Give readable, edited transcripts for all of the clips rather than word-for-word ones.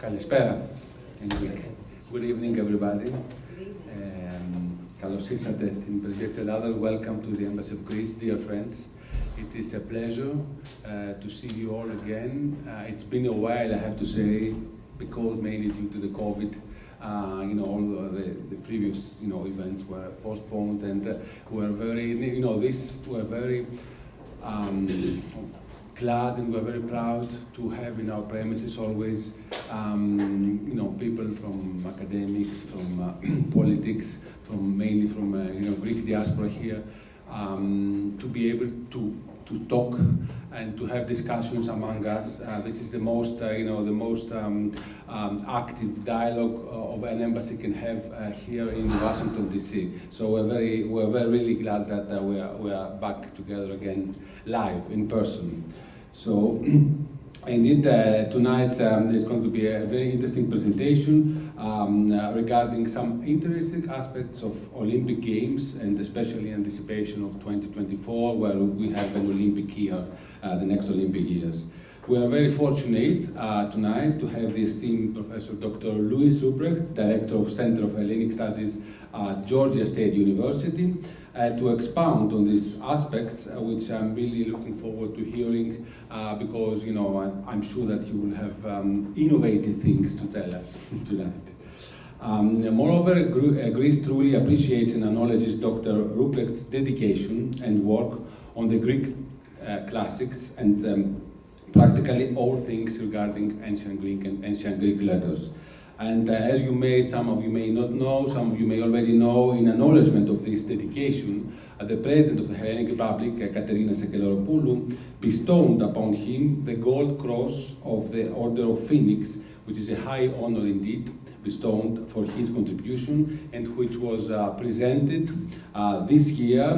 Καλησπέρα. Good evening, everybody. Καλώς ήρθατε στην Πρεσβεία της Ελλάδας. Welcome to the Embassy of Greece, dear friends. It is a pleasure to see you all again. It's been a while, I have to say, because mainly due to the COVID, all the previous, events were postponed, and we're very, we're very glad and we're very proud to have in our premises always, people from academics, from politics, mainly from Greek diaspora here, to be able to talk and to have discussions among us. This is the most, active dialogue of an embassy can have here in Washington D.C. So we're very really glad that we are back together again, live in person. So. Indeed, tonight there's going to be a very interesting presentation regarding some interesting aspects of Olympic Games, and especially anticipation of 2024, where we have an Olympic year, the next Olympic years. We are very fortunate tonight to have the esteemed Professor Dr. Ruprecht, Director of Center of Hellenic Studies at Georgia State University, to expound on these aspects, which I'm really looking forward to hearing, because I'm sure that you will have innovative things to tell us tonight. Moreover, Greece truly appreciates and acknowledges Dr. Ruprecht's dedication and work on the Greek classics and practically all things regarding ancient Greek and ancient Greek letters. And as some of you may not know, some of you may already know, in acknowledgement of this dedication, the President of the Hellenic Republic, Katerina Sakelloropoulou, bestowed upon him the Gold Cross of the Order of Phoenix, which is a high honor indeed, bestowed for his contribution, and which was presented this year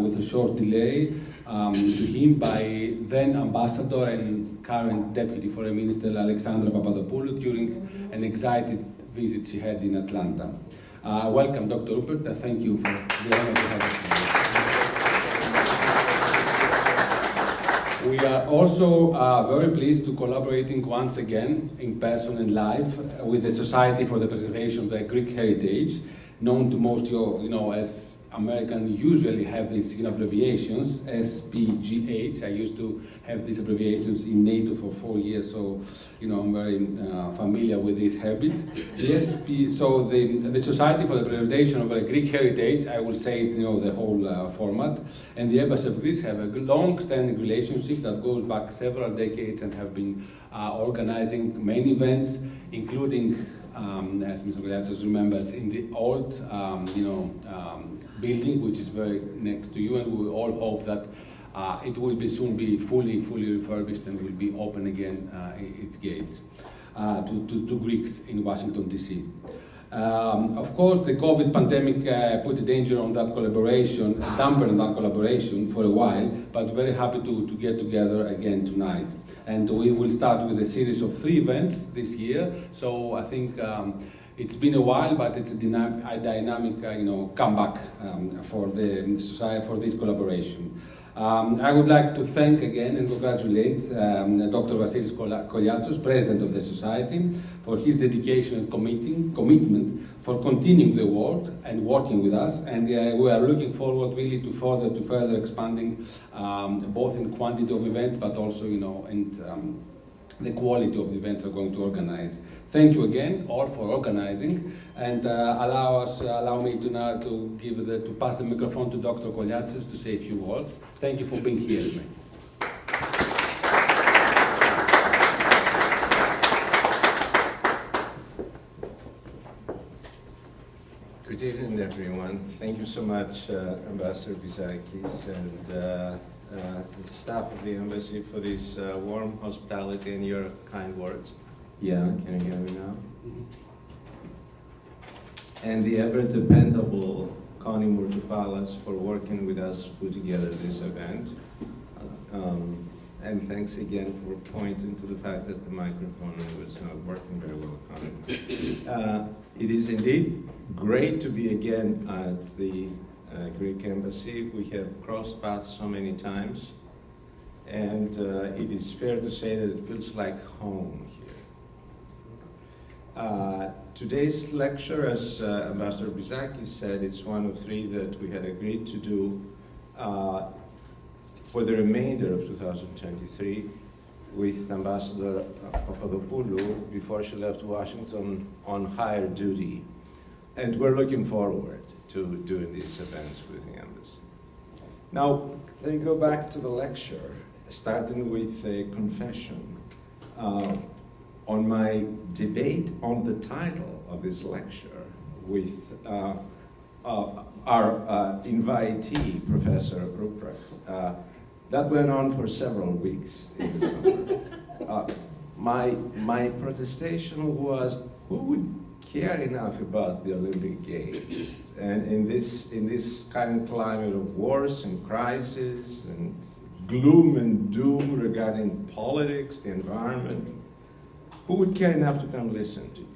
with a short delay to him by then Ambassador and current Deputy Foreign Minister Alexandra Papadopoulou during an excited visit she had in Atlanta. Welcome, Dr. Ruprecht. Thank you for the honor to have us here. We are also very pleased to collaborating once again in person and live with the Society for the Preservation of the Greek Heritage, known to most as Americans usually have these abbreviations, SPGH. I used to have these abbreviations in NATO for 4 years, so I'm very familiar with this habit. So the Society for the Preservation of the Greek Heritage, I will say it, the whole format, and the Embassy of Greece have a long-standing relationship that goes back several decades and have been organizing many events, including, as Mr. Koliatos remembers, in the old, building, which is very next to you, and we all hope that it will soon be fully refurbished and will be open again its gates to Greeks in Washington D.C. Of course, the COVID pandemic put a danger on that collaboration, dampened that collaboration for a while, but very happy to get together again tonight. And we will start with a series of 3 events this year. So I think it's been a while, but it's a dynamic comeback for the society, for this collaboration. I would like to thank again and congratulate Dr. Vasilis Koliatos, President of the Society, for his dedication and commitment for continuing the work and working with us. And we are looking forward really to further expanding both in quantity of events, but also and the quality of the events we're going to organize. Thank you again all for organizing, and allow me to now to pass the microphone to Dr. Koliatos to say a few words. Thank you for being here. Good evening, everyone. Thank you so much, Ambassador Bizakis, and the staff of the embassy for this warm hospitality and your kind words. Yeah, can you hear me now? And the ever-dependable Connie Murtupalas for working with us to put together this event. And thanks again for pointing to the fact that the microphone was not working very well, Connie. It is indeed great to be again at the Greek Embassy. We have crossed paths so many times, and it is fair to say that it feels like home here. Today's lecture, as Ambassador Bizaki said, it's one of 3 that we had agreed to do for the remainder of 2023 with Ambassador Papadopoulou before she left Washington on higher duty. And we're looking forward to doing these events with the embassy. Now, let me go back to the lecture, starting with a confession. On my debate on the title of this lecture with our invitee, Professor Ruprecht, that went on for several weeks in the summer. My protestation was, who would care enough about the Olympic Games? And in this current climate of wars and crisis and gloom and doom regarding politics, the environment, who would care enough to come listen to you?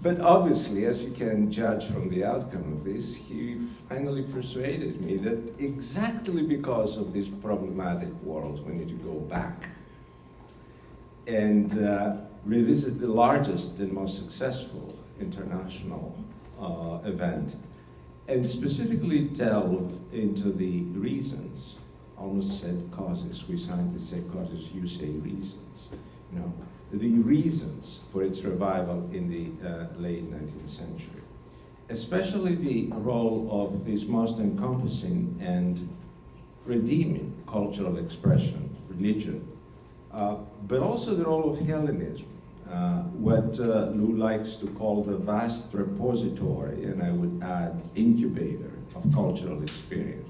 But obviously, as you can judge from the outcome of this, he finally persuaded me that exactly because of this problematic world, we need to go back and revisit the largest and most successful international event, and specifically delve into the reasons. Almost said causes. We scientists say causes, you say reasons. You know, the reasons for its revival in the late 19th century, especially the role of this most encompassing and redeeming cultural expression, religion, but also the role of Hellenism, what Lou likes to call the vast repository, and I would add incubator of cultural experience.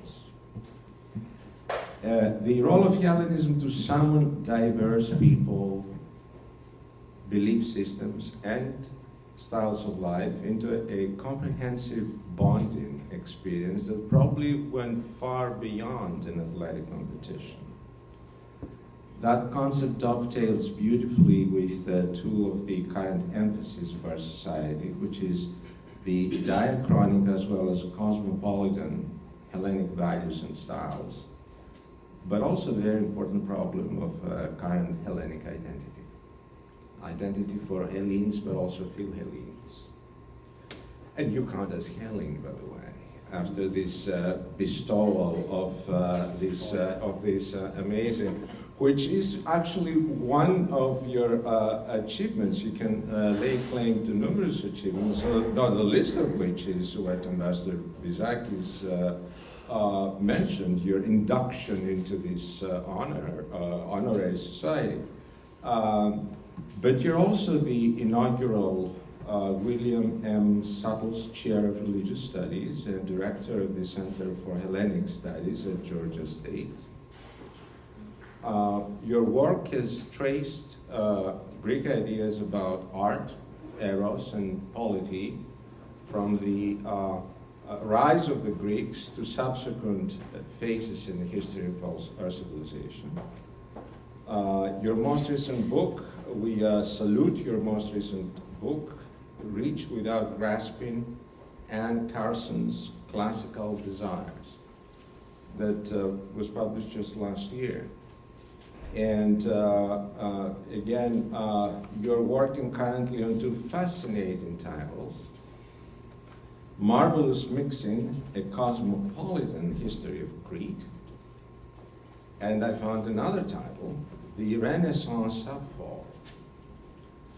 The role of Hellenism to summon diverse people, belief systems, and styles of life into a comprehensive bonding experience that probably went far beyond an athletic competition. That concept dovetails beautifully with 2 of the current emphases of our society, which is the diachronic as well as cosmopolitan Hellenic values and styles, but also the very important problem of current Hellenic identity. Identity for Hellenes, but also Philhellenes. And you count as Hellene, by the way, after this bestowal of this amazing, which is actually one of your achievements. You can lay claim to numerous achievements, not the least of which is what Ambassador Bizaki's mentioned, your induction into this honorary society. But you're also the inaugural William M. Suttles Chair of Religious Studies and Director of the Center for Hellenic Studies at Georgia State. Your work has traced Greek ideas about art, eros, and polity from the rise of the Greeks to subsequent phases in the history of our civilization. Your most recent book, we salute your most recent book, Reach Without Grasping, Anne Carson's Classical Desires, that was published just last year. And again, you're working currently on 2 fascinating titles: Marvelous Mixing, A Cosmopolitan History of Crete, and I found another title, The Renaissance Subfall,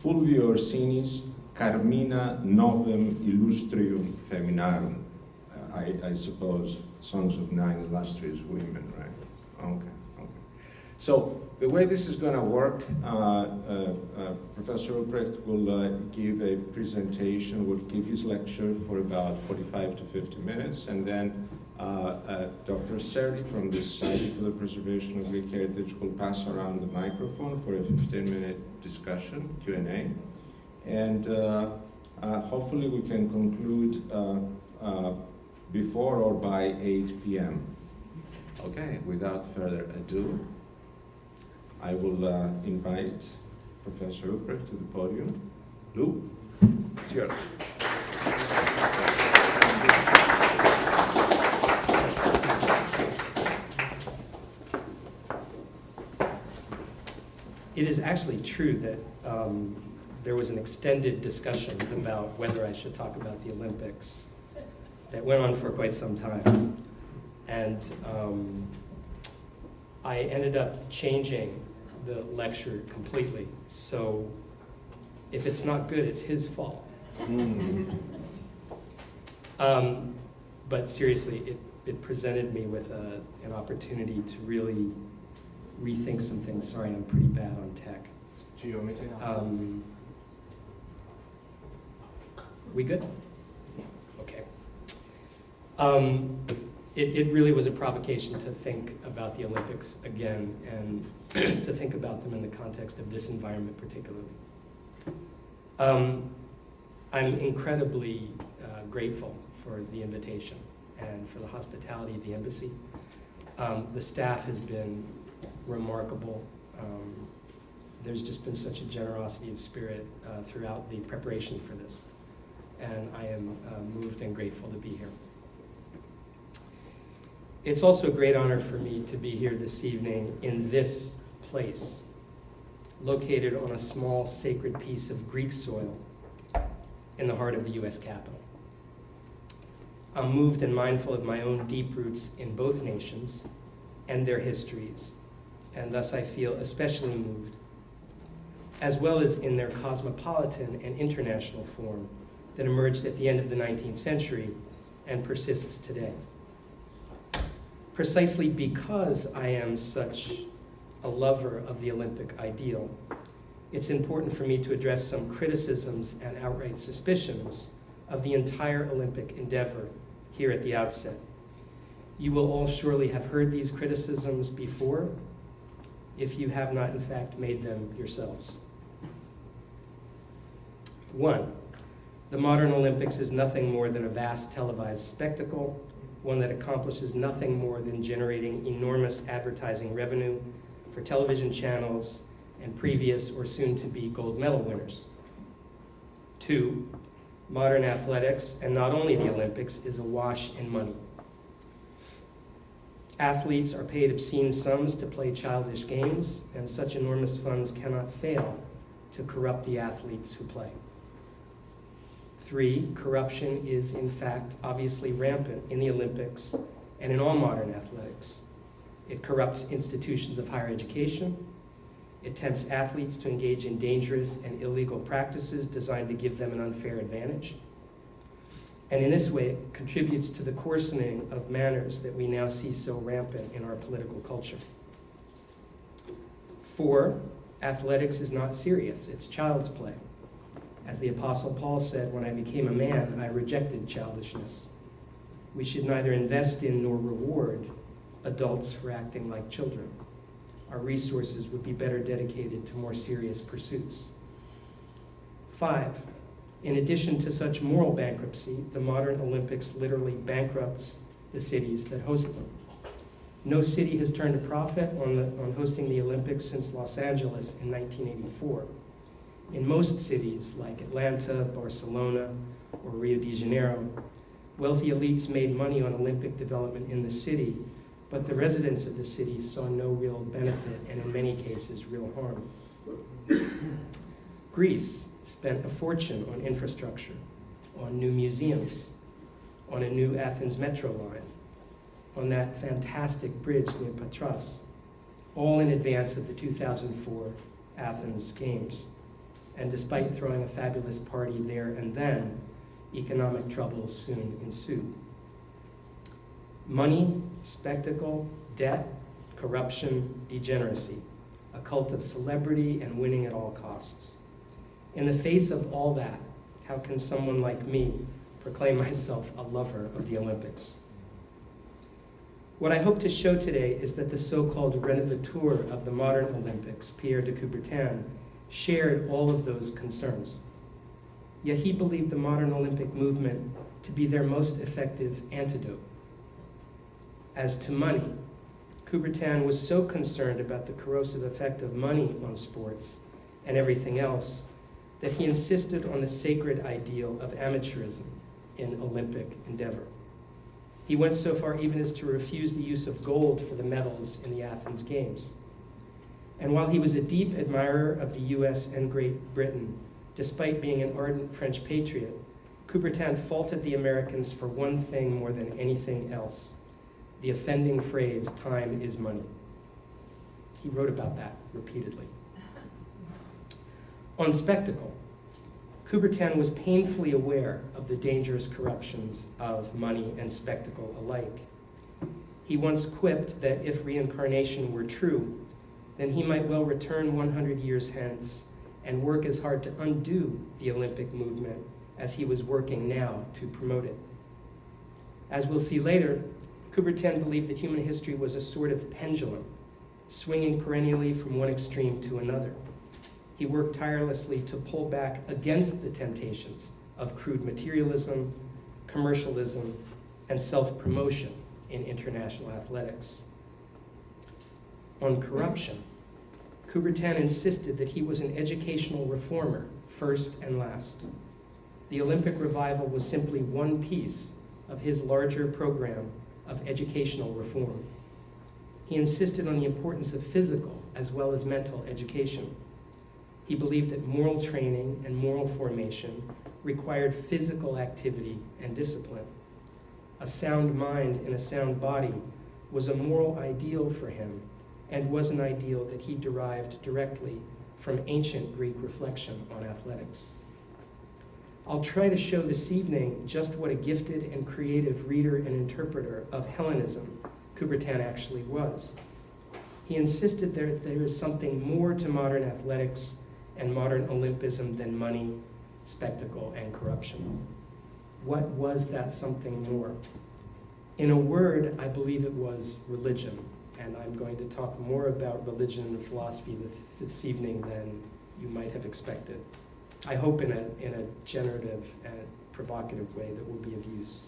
Fulvio Orsini's Carmina Novem Illustrium Feminarum. I suppose Songs of 9 Illustrious Women, right? Okay. So the way this is going to work, Professor Ruprecht will give a presentation, will give his lecture for about 45 to 50 minutes, and then Dr. Serdi from the Society for the Preservation of Greek Heritage will pass around the microphone for a 15-minute discussion, Q&A, and hopefully we can conclude before or by 8 p.m. Okay, without further ado, I will invite Professor Ruprecht to the podium. Lou, it's yours. It is actually true that there was an extended discussion about whether I should talk about the Olympics that went on for quite some time. And I ended up changing the lecture completely. So if it's not good, it's his fault. But seriously, it presented me with an opportunity to really rethink some things. Sorry, I'm pretty bad on tech. We good? Okay. It really was a provocation to think about the Olympics again and to think about them in the context of this environment particularly. I'm incredibly grateful for the invitation and for the hospitality of the embassy. The staff has been remarkable. There's just been such a generosity of spirit throughout the preparation for this. And I am moved and grateful to be here. It's also a great honor for me to be here this evening in this place, located on a small sacred piece of Greek soil in the heart of the US Capitol. I'm moved and mindful of my own deep roots in both nations and their histories, and thus I feel especially moved, as well as in their cosmopolitan and international form that emerged at the end of the 19th century and persists today. Precisely because I am such a lover of the Olympic ideal, it's important for me to address some criticisms and outright suspicions of the entire Olympic endeavor here at the outset. You will all surely have heard these criticisms before, if you have not in fact made them yourselves. 1, the modern Olympics is nothing more than a vast televised spectacle, one that accomplishes nothing more than generating enormous advertising revenue for television channels and previous or soon-to-be gold medal winners. 2, modern athletics, and not only the Olympics, is awash in money. Athletes are paid obscene sums to play childish games, and such enormous funds cannot fail to corrupt the athletes who play. 3, corruption is in fact obviously rampant in the Olympics and in all modern athletics. It corrupts institutions of higher education. It tempts athletes to engage in dangerous and illegal practices designed to give them an unfair advantage. And in this way, it contributes to the coarsening of manners that we now see so rampant in our political culture. 4, athletics is not serious, it's child's play. As the Apostle Paul said, when I became a man, I rejected childishness. We should neither invest in nor reward adults for acting like children. Our resources would be better dedicated to more serious pursuits. 5, in addition to such moral bankruptcy, the modern Olympics literally bankrupts the cities that host them. No city has turned a profit on hosting the Olympics since Los Angeles in 1984. In most cities like Atlanta, Barcelona, or Rio de Janeiro, wealthy elites made money on Olympic development in the city, but the residents of the city saw no real benefit and in many cases real harm. Greece spent a fortune on infrastructure, on new museums, on a new Athens metro line, on that fantastic bridge near Patras, all in advance of the 2004 Athens Games. And despite throwing a fabulous party there and then, economic troubles soon ensued. Money, spectacle, debt, corruption, degeneracy, a cult of celebrity and winning at all costs. In the face of all that, how can someone like me proclaim myself a lover of the Olympics? What I hope to show today is that the so-called renovateur of the modern Olympics, Pierre de Coubertin, shared all of those concerns. Yet he believed the modern Olympic movement to be their most effective antidote. As to money, Coubertin was so concerned about the corrosive effect of money on sports and everything else that he insisted on the sacred ideal of amateurism in Olympic endeavor. He went so far even as to refuse the use of gold for the medals in the Athens Games. And while he was a deep admirer of the US and Great Britain, Despite being an ardent French patriot, Coubertin faulted the Americans for one thing more than anything else: the offending phrase, "time is money." He wrote about that repeatedly. On spectacle, Coubertin was painfully aware of the dangerous corruptions of money and spectacle alike. He once quipped that if reincarnation were true, then he might well return 100 years hence and work as hard to undo the Olympic movement as he was working now to promote it. As we'll see later, Coubertin believed that human history was a sort of pendulum, swinging perennially from one extreme to another. He worked tirelessly to pull back against the temptations of crude materialism, commercialism, and self-promotion in international athletics. On corruption, Coubertin insisted that he was an educational reformer, first and last. The Olympic revival was simply one piece of his larger program of educational reform. He insisted on the importance of physical as well as mental education. He believed that moral training and moral formation required physical activity and discipline. A sound mind in a sound body was a moral ideal for him, and was an ideal that he derived directly from ancient Greek reflection on athletics. I'll try to show this evening just what a gifted and creative reader and interpreter of Hellenism Coubertin actually was. He insisted that there is something more to modern athletics and modern Olympism than money, spectacle, and corruption. What was that something more? In a word, I believe it was religion. And I'm going to talk more about religion and philosophy this evening than you might have expected. I hope in a generative and provocative way that will be of use.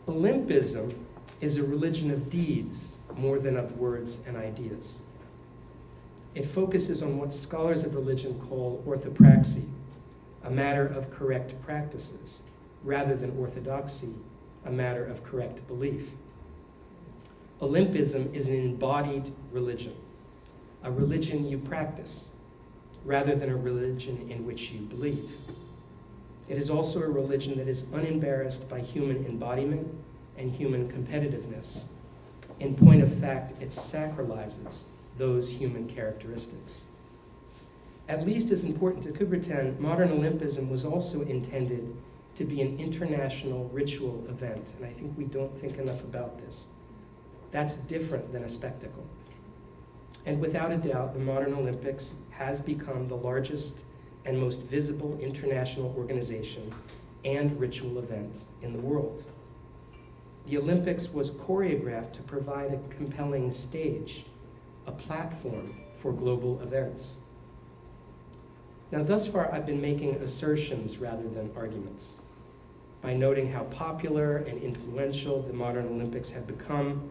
Olympism is a religion of deeds more than of words and ideas. It focuses on what scholars of religion call orthopraxy, a matter of correct practices, rather than orthodoxy, a matter of correct belief. Olympism is an embodied religion, a religion you practice, rather than a religion in which you believe. It is also a religion that is unembarrassed by human embodiment and human competitiveness. In point of fact, it sacralizes those human characteristics. At least as important to Coubertin, modern Olympism was also intended to be an international ritual event, and I think we don't think enough about this. That's different than a spectacle. And without a doubt, the modern Olympics has become the largest and most visible international organization and ritual event in the world. The Olympics was choreographed to provide a compelling stage, a platform for global events. Now, thus far, I've been making assertions rather than arguments. By noting how popular and influential the modern Olympics have become,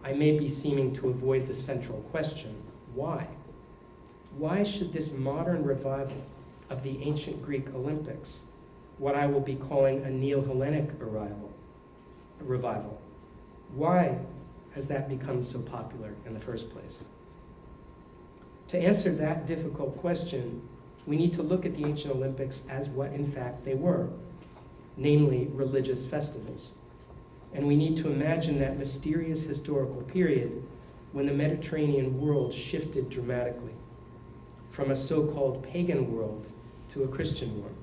I may be seeming to avoid the central question: why? Why should this modern revival of the ancient Greek Olympics, what I will be calling a neo-Hellenic revival, why has that become so popular in the first place? To answer that difficult question, we need to look at the ancient Olympics as what in fact they were, namely religious festivals. And we need to imagine that mysterious historical period when the Mediterranean world shifted dramatically from a so-called pagan world to a Christian one,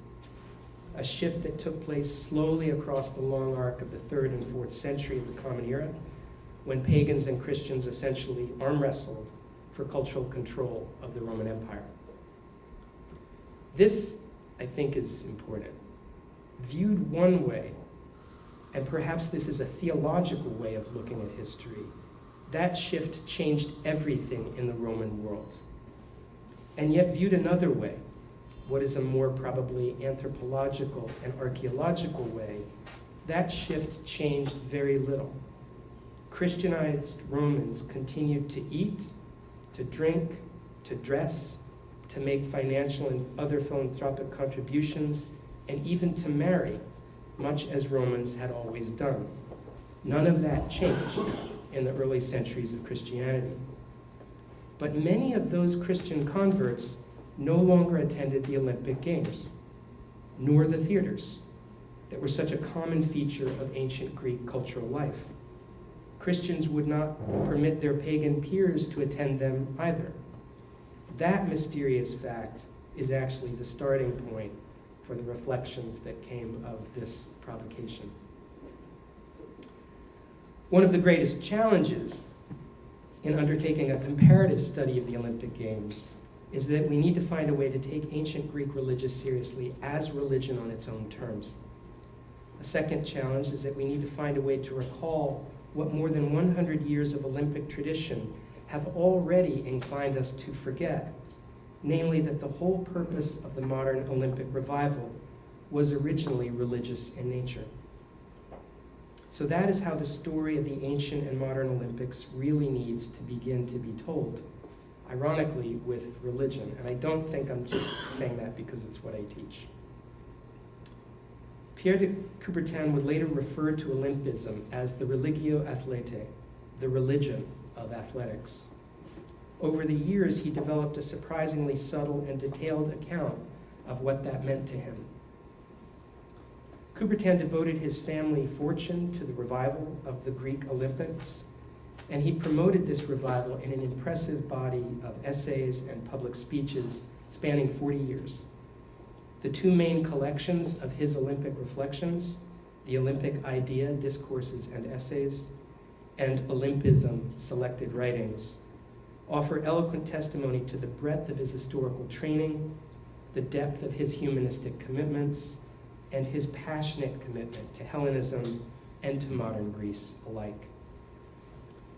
a shift that took place slowly across the long arc of the 3rd and 4th century of the Common Era, when pagans and Christians essentially arm wrestled for cultural control of the Roman Empire. This, I think, is important. Viewed one way, and perhaps this is a theological way of looking at history, that shift changed everything in the Roman world. And yet viewed another way, what is a more probably anthropological and archaeological way, that shift changed very little. Christianized Romans continued to eat, to drink, to dress, to make financial and other philanthropic contributions, and even to marry, much as Romans had always done. None of that changed in the early centuries of Christianity. But many of those Christian converts no longer attended the Olympic Games, nor the theaters that were such a common feature of ancient Greek cultural life. Christians would not permit their pagan peers to attend them either. That mysterious fact is actually the starting point for the reflections that came of this provocation. One of the greatest challenges in undertaking a comparative study of the Olympic Games is that we need to find a way to take ancient Greek religion seriously as religion on its own terms. A second challenge is that we need to find a way to recall what more than 100 years of Olympic tradition have already inclined us to forget, namely that the whole purpose of the modern Olympic revival was originally religious in nature. So that is how the story of the ancient and modern Olympics really needs to begin to be told, ironically with religion. And I don't think I'm just saying that because it's what I teach. Pierre de Coubertin would later refer to Olympism as the religio athletae, the religion of athletics. Over the years, he developed a surprisingly subtle and detailed account of what that meant to him. Coubertin devoted his family fortune to the revival of the Greek Olympics, and he promoted this revival in an impressive body of essays and public speeches spanning 40 years. The two main collections of his Olympic reflections, the Olympic Idea, Discourses and Essays, and Olympism, Selected Writings, offer eloquent testimony to the breadth of his historical training, the depth of his humanistic commitments, and his passionate commitment to Hellenism and to modern Greece alike.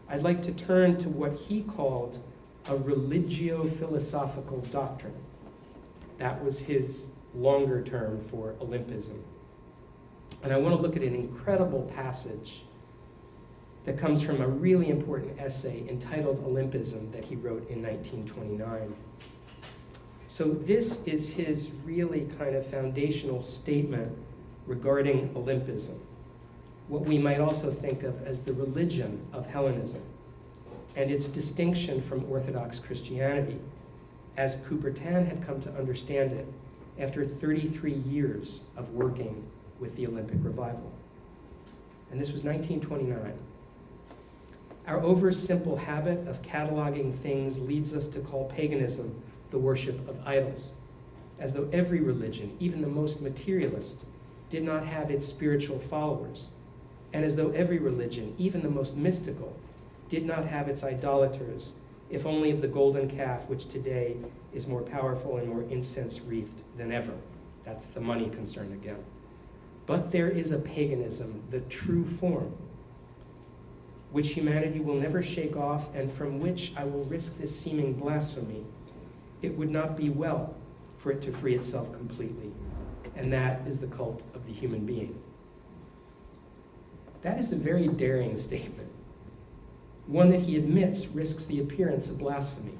I'd like to turn to what he called a religio-philosophical doctrine. That was his longer term for Olympism. And I want to look at an incredible passage that comes from a really important essay entitled Olympism that he wrote in 1929. So this is his really kind of foundational statement regarding Olympism, what we might also think of as the religion of Hellenism, and its distinction from Orthodox Christianity, as Coubertin had come to understand it after 33 years of working with the Olympic revival. And this was 1929. Our oversimple habit of cataloging things leads us to call paganism the worship of idols, as though every religion, even the most materialist, did not have its spiritual followers, and as though every religion, even the most mystical, did not have its idolaters, if only of the golden calf, which today is more powerful and more incense-wreathed than ever. That's the money concern again. But there is a paganism, the true form, which humanity will never shake off, and from which I will risk this seeming blasphemy. It would not be well for it to free itself completely, and that is the cult of the human being. That is a very daring statement, one that he admits risks the appearance of blasphemy.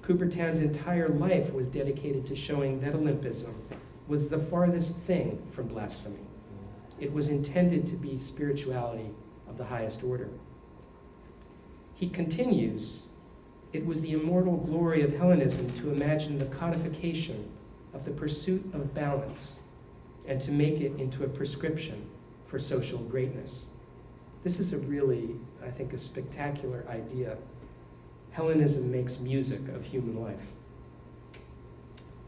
Coubertin's entire life was dedicated to showing that Olympism was the farthest thing from blasphemy. It was intended to be spirituality of the highest order. He continues, it was the immortal glory of Hellenism to imagine the codification of the pursuit of balance and to make it into a prescription for social greatness. This is a really, I think, a spectacular idea. Hellenism makes music of human life.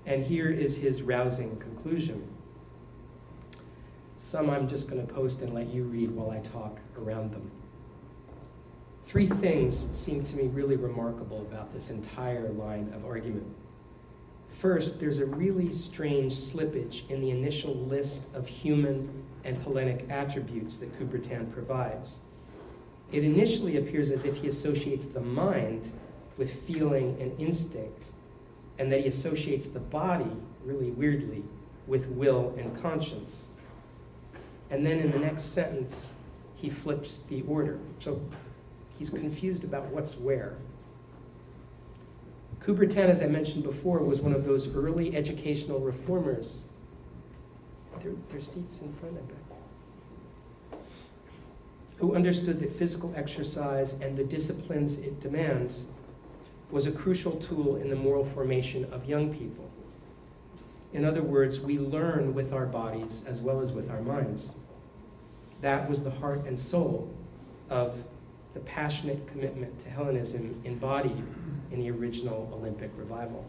And here is his rousing conclusion. Some I'm just going to post and let you read while I talk around them. 3 things seem to me really remarkable about this entire line of argument. First, there's a really strange slippage in the initial list of human and Hellenic attributes that Coubertin provides. It initially appears as if he associates the mind with feeling and instinct, and that he associates the body, really weirdly, with will and conscience. And then in the next sentence, he flips the order. So he's confused about what's where. Coubertin, as I mentioned before, was one of those early educational reformers. There are seats in front and back. Who understood that physical exercise and the disciplines it demands was a crucial tool in the moral formation of young people. In other words, we learn with our bodies as well as with our minds. That was the heart and soul of the passionate commitment to Hellenism embodied in the original Olympic revival.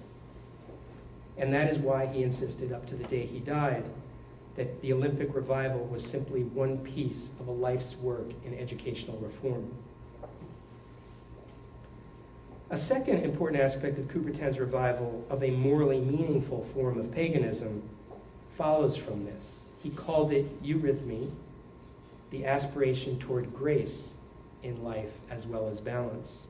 And that is why he insisted up to the day he died that the Olympic revival was simply one piece of a life's work in educational reform. A second important aspect of Coubertin's revival of a morally meaningful form of paganism follows from this. He called it eurythmy, the aspiration toward grace in life as well as balance.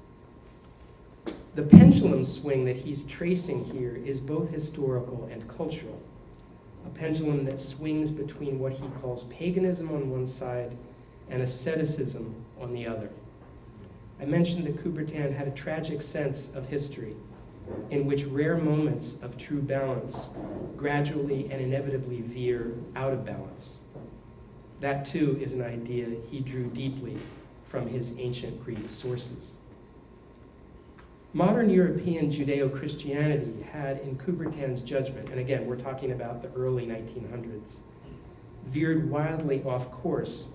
The pendulum swing that he's tracing here is both historical and cultural, a pendulum that swings between what he calls paganism on one side and asceticism on the other. I mentioned that Coubertin had a tragic sense of history in which rare moments of true balance gradually and inevitably veer out of balance. That too is an idea he drew deeply from his ancient Greek sources. Modern European Judeo-Christianity had, in Coubertin's judgment, and again, we're talking about the early 1900s, veered wildly off course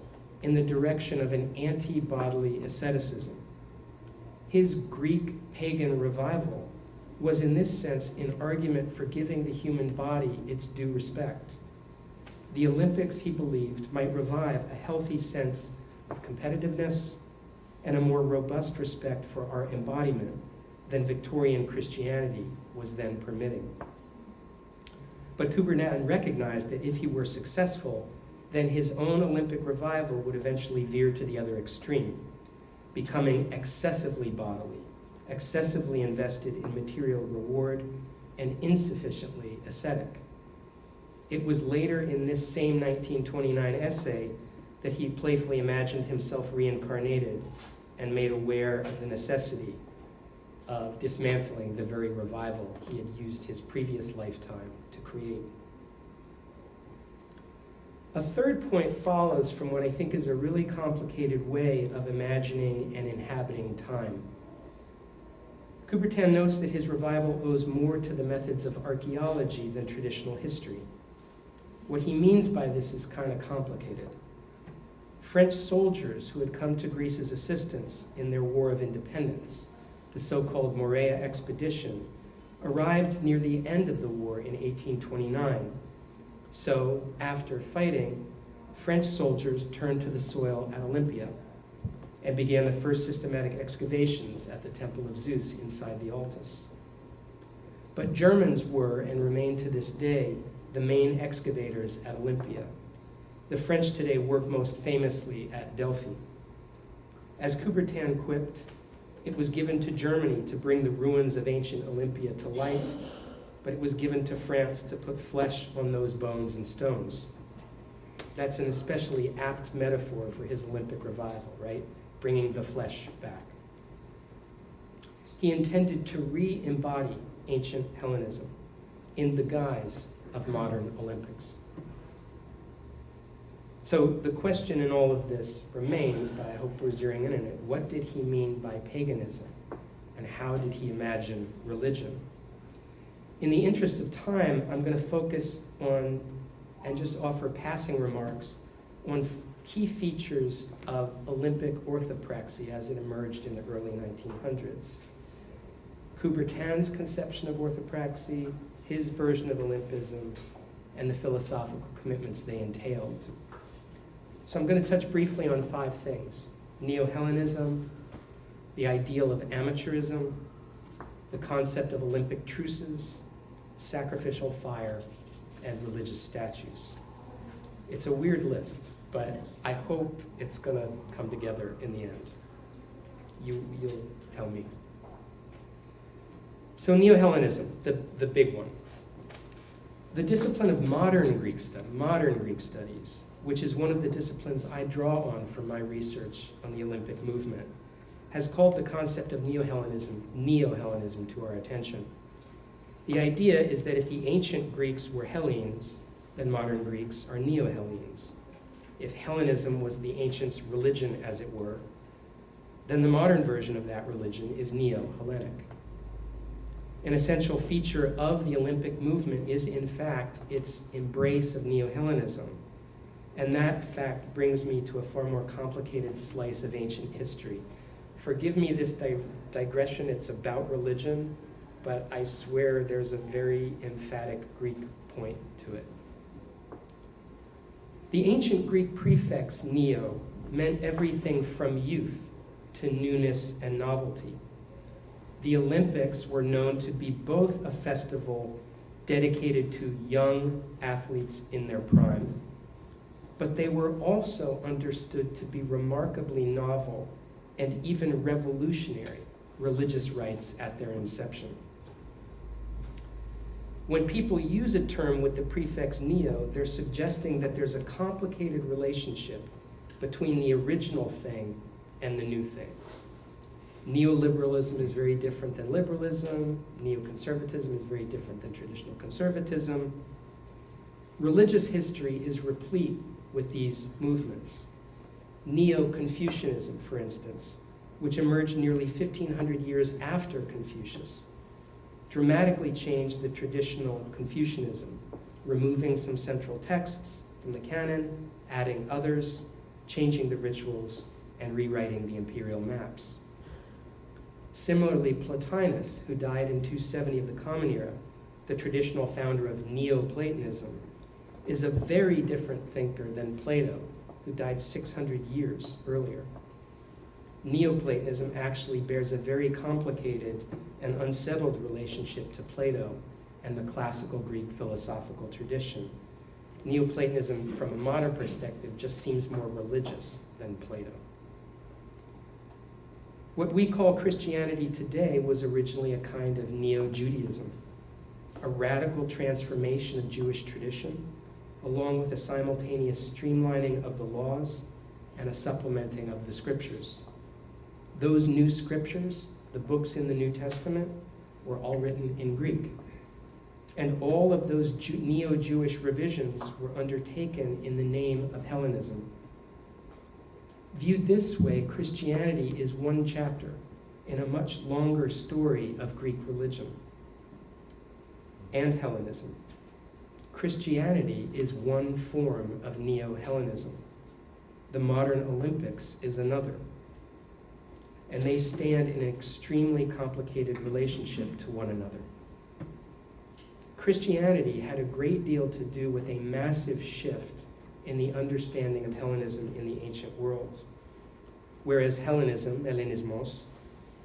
in the direction of an anti-bodily asceticism. His Greek pagan revival was in this sense an argument for giving the human body its due respect. The Olympics, he believed, might revive a healthy sense of competitiveness and a more robust respect for our embodiment than Victorian Christianity was then permitting. But Coubertin recognized that if he were successful, then his own Olympic revival would eventually veer to the other extreme, becoming excessively bodily, excessively invested in material reward, and insufficiently ascetic. It was later in this same 1929 essay that he playfully imagined himself reincarnated and made aware of the necessity of dismantling the very revival he had used his previous lifetime to create. A third point follows from what I think is a really complicated way of imagining and inhabiting time. Coubertin notes that his revival owes more to the methods of archaeology than traditional history. What he means by this is kind of complicated. French soldiers who had come to Greece's assistance in their War of Independence, the so-called Morea expedition, arrived near the end of the war in 1829. So, after fighting, French soldiers turned to the soil at Olympia and began the first systematic excavations at the Temple of Zeus inside the Altis. But Germans were, and remain to this day, the main excavators at Olympia. The French today work most famously at Delphi. As Coubertin quipped, it was given to Germany to bring the ruins of ancient Olympia to light, but it was given to France to put flesh on those bones and stones. That's an especially apt metaphor for his Olympic revival, right? Bringing the flesh back. He intended to re-embody ancient Hellenism in the guise of modern Olympics. So the question in all of this remains, but I hope we're zeroing in on it, what did he mean by paganism? And how did he imagine religion? In the interest of time, I'm going to focus on and just offer passing remarks on key features of Olympic orthopraxy as it emerged in the early 1900s. Coubertin's conception of orthopraxy, his version of Olympism, and the philosophical commitments they entailed. So I'm going to touch briefly on 5 things: Neo-Hellenism, the ideal of amateurism, the concept of Olympic truces, sacrificial fire, and religious statues. It's a weird list, but I hope it's going to come together in the end. You'll tell me. So Neo-Hellenism, the big one. The discipline of modern Greek studies, which is one of the disciplines I draw on from my research on the Olympic movement, has called the concept of Neo-Hellenism to our attention. The idea is that if the ancient Greeks were Hellenes, then modern Greeks are Neo-Hellenes. If Hellenism was the ancients' religion, as it were, then the modern version of that religion is Neo-Hellenic. An essential feature of the Olympic movement is, in fact, its embrace of Neo-Hellenism. And that fact brings me to a far more complicated slice of ancient history. Forgive me this digression, it's about religion, but I swear there's a very emphatic Greek point to it. The ancient Greek prefix neo meant everything from youth to newness and novelty. The Olympics were known to be both a festival dedicated to young athletes in their prime, but they were also understood to be remarkably novel and even revolutionary religious rites at their inception. When people use a term with the prefix neo, they're suggesting that there's a complicated relationship between the original thing and the new thing. Neoliberalism is very different than liberalism. Neoconservatism is very different than traditional conservatism. Religious history is replete with these movements. Neo-Confucianism, for instance, which emerged nearly 1,500 years after Confucius, dramatically changed the traditional Confucianism, removing some central texts from the canon, adding others, changing the rituals, and rewriting the imperial maps. Similarly, Plotinus, who died in 270 of the Common Era, the traditional founder of Neoplatonism, is a very different thinker than Plato, who died 600 years earlier. Neoplatonism actually bears a very complicated and unsettled relationship to Plato and the classical Greek philosophical tradition. Neoplatonism, from a modern perspective, just seems more religious than Plato. What we call Christianity today was originally a kind of Neo-Judaism, a radical transformation of Jewish tradition, along with a simultaneous streamlining of the laws and a supplementing of the scriptures. Those new scriptures, the books in the New Testament, were all written in Greek. And all of those neo-Jewish revisions were undertaken in the name of Hellenism. Viewed this way, Christianity is one chapter in a much longer story of Greek religion and Hellenism. Christianity is one form of Neo-Hellenism. The modern Olympics is another. And they stand in an extremely complicated relationship to one another. Christianity had a great deal to do with a massive shift in the understanding of Hellenism in the ancient world. Whereas Hellenism, Hellenismos,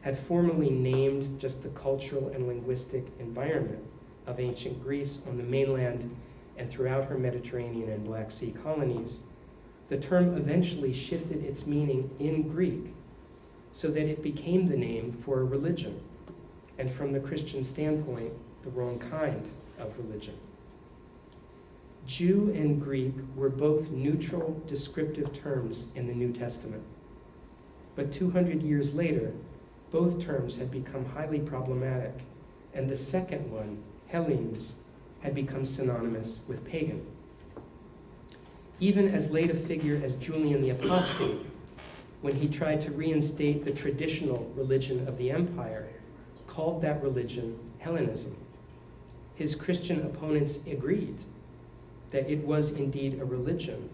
had formerly named just the cultural and linguistic environment of ancient Greece on the mainland and throughout her Mediterranean and Black Sea colonies, the term eventually shifted its meaning in Greek so that it became the name for a religion, and from the Christian standpoint, the wrong kind of religion. Jew and Greek were both neutral, descriptive terms in the New Testament. But 200 years later, both terms had become highly problematic, and the second one, Hellenes, had become synonymous with pagan. Even as late a figure as Julian the Apostate, when he tried to reinstate the traditional religion of the empire, called that religion Hellenism. His Christian opponents agreed that it was indeed a religion,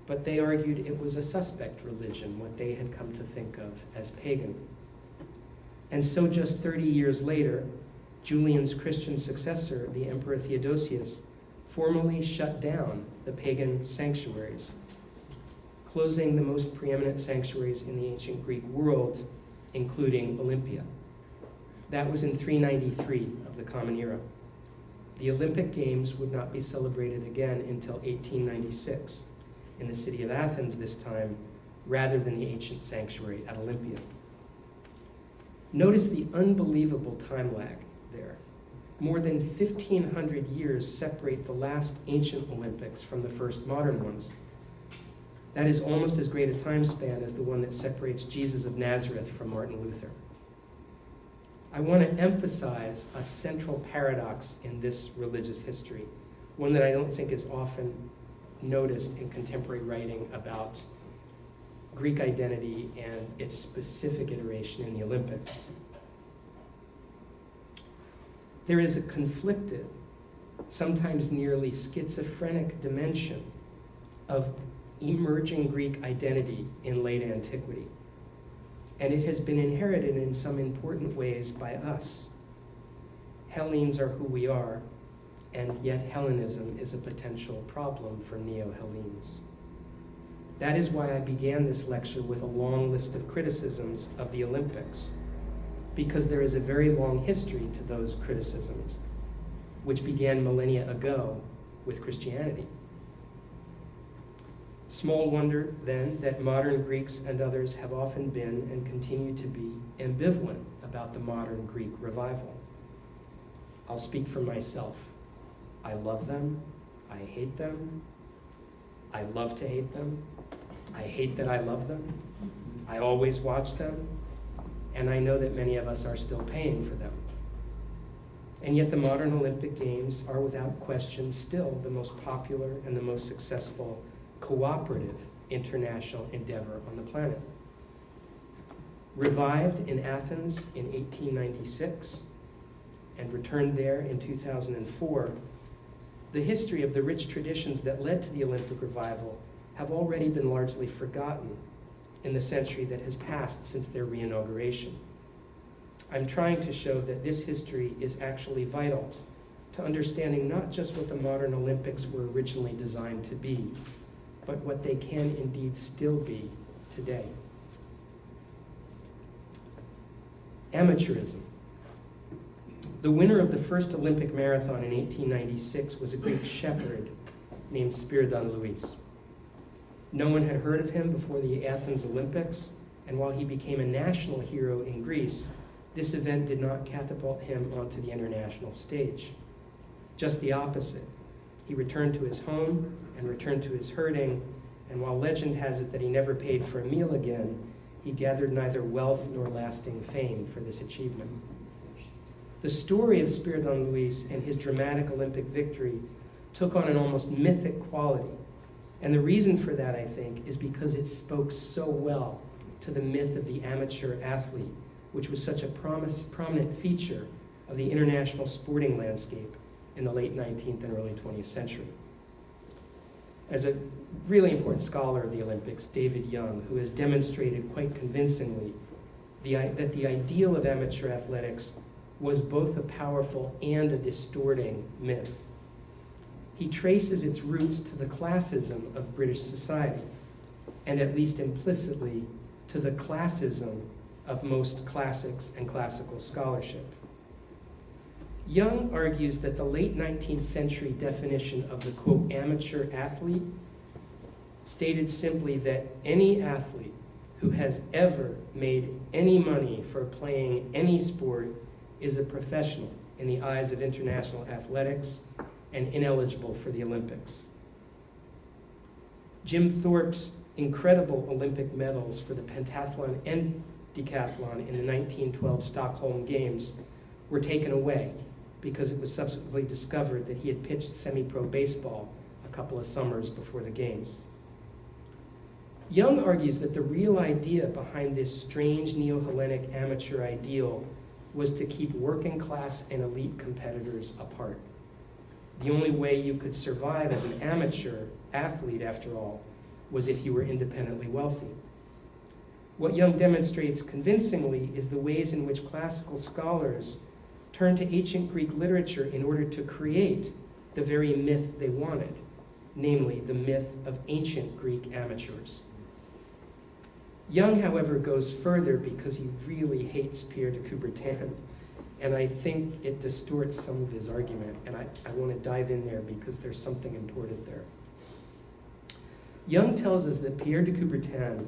but they argued it was a suspect religion, what they had come to think of as pagan. And so just 30 years later, Julian's Christian successor, the Emperor Theodosius, formally shut down the pagan sanctuaries, closing the most preeminent sanctuaries in the ancient Greek world, including Olympia. That was in 393 of the Common Era. The Olympic Games would not be celebrated again until 1896, in the city of Athens this time, rather than the ancient sanctuary at Olympia. Notice the unbelievable time lag there. More than 1,500 years separate the last ancient Olympics from the first modern ones. That is almost as great a time span as the one that separates Jesus of Nazareth from Martin Luther. I want to emphasize a central paradox in this religious history, one that I don't think is often noticed in contemporary writing about Greek identity and its specific iteration in the Olympics. there is a conflicted, sometimes nearly schizophrenic dimension of emerging Greek identity in late antiquity. And it has been inherited in some important ways by us. Hellenes are who we are, and yet Hellenism is a potential problem for Neo-Hellenes. That is why I began this lecture with a long list of criticisms of the Olympics, because there is a very long history to those criticisms, which began millennia ago with Christianity. Small wonder, then, that modern Greeks and others have often been and continue to be ambivalent about the modern Greek revival. I'll speak for myself. I love them. I hate them. I love to hate them. I hate that I love them. I always watch them. And I know that many of us are still paying for them. And yet the modern Olympic Games are without question still the most popular and the most successful cooperative international endeavor on the planet. Revived in Athens in 1896 and returned there in 2004, the history of the rich traditions that led to the Olympic revival have already been largely forgotten in the century that has passed since their reinauguration. I'm trying to show that this history is actually vital to understanding not just what the modern Olympics were originally designed to be, but what they can indeed still be today. Amateurism. The winner of the first Olympic marathon in 1896 was a Greek shepherd named Spiridon. No one had heard of him before the Athens Olympics, and while he became a national hero in Greece, this event did not catapult him onto the international stage. Just the opposite. He returned to his home and returned to his herding, and while legend has it that he never paid for a meal again, he gathered neither wealth nor lasting fame for this achievement. The story of Spiridon and his dramatic Olympic victory took on an almost mythic quality. And the reason for that, I think, is because it spoke so well to the myth of the amateur athlete, which was such a prominent feature of the international sporting landscape in the late 19th and early 20th century. There's a really important scholar of the Olympics, David Young, who has demonstrated quite convincingly that the ideal of amateur athletics was both a powerful and a distorting myth. He traces its roots to the classism of British society, and at least implicitly to the classism of most classics and classical scholarship. Young argues that the late 19th century definition of the, quote, amateur athlete stated simply that any athlete who has ever made any money for playing any sport is a professional in the eyes of international athletics and ineligible for the Olympics. Jim Thorpe's incredible Olympic medals for the pentathlon and decathlon in the 1912 Stockholm Games were taken away because it was subsequently discovered that he had pitched semi-pro baseball a couple of summers before the Games. Young argues that the real idea behind this strange neo-Hellenic amateur ideal was to keep working class and elite competitors apart. The only way you could survive as an amateur athlete, after all, was if you were independently wealthy. What Young demonstrates convincingly is the ways in which classical scholars turned to ancient Greek literature in order to create the very myth they wanted, namely the myth of ancient Greek amateurs. Young, however, goes further because he really hates Pierre de Coubertin, and I think it distorts some of his argument, and I want to dive in there because there's something important there. Young tells us that Pierre de Coubertin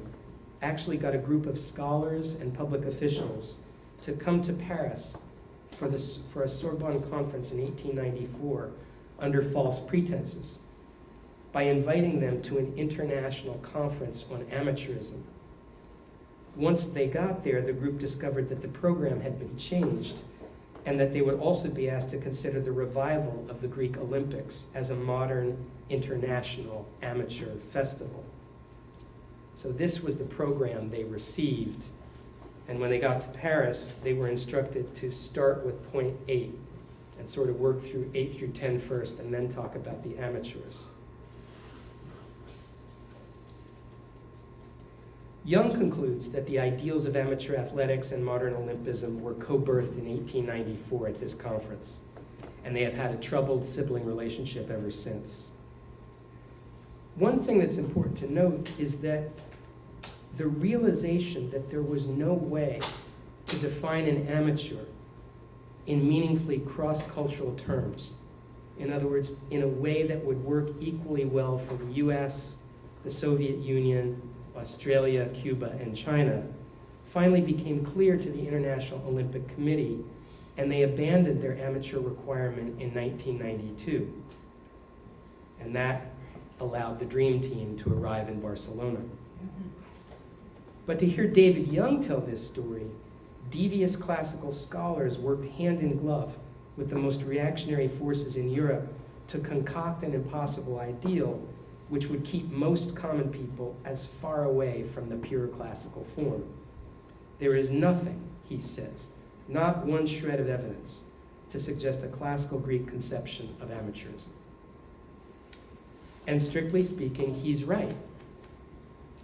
actually got a group of scholars and public officials to come to Paris for a Sorbonne conference in 1894 under false pretenses by inviting them to an international conference on amateurism. Once they got there, the group discovered that the program had been changed and that they would also be asked to consider the revival of the Greek Olympics as a modern international amateur festival. So this was the program they received, and when they got to Paris, they were instructed to start with point 8 and sort of work through 8 through 10 first and then talk about the amateurs. Young concludes that the ideals of amateur athletics and modern Olympism were co-birthed in 1894 at this conference, and they have had a troubled sibling relationship ever since. One thing that's important to note is that the realization that there was no way to define an amateur in meaningfully cross-cultural terms, in other words, in a way that would work equally well for the US, the Soviet Union, Australia, Cuba, and China, finally became clear to the International Olympic Committee, and they abandoned their amateur requirement in 1992. And that allowed the Dream Team to arrive in Barcelona. But to hear David Young tell this story, devious classical scholars worked hand in glove with the most reactionary forces in Europe to concoct an impossible ideal which would keep most common people as far away from the pure classical form. There is nothing, he says, not one shred of evidence, to suggest a classical Greek conception of amateurism. And strictly speaking, he's right.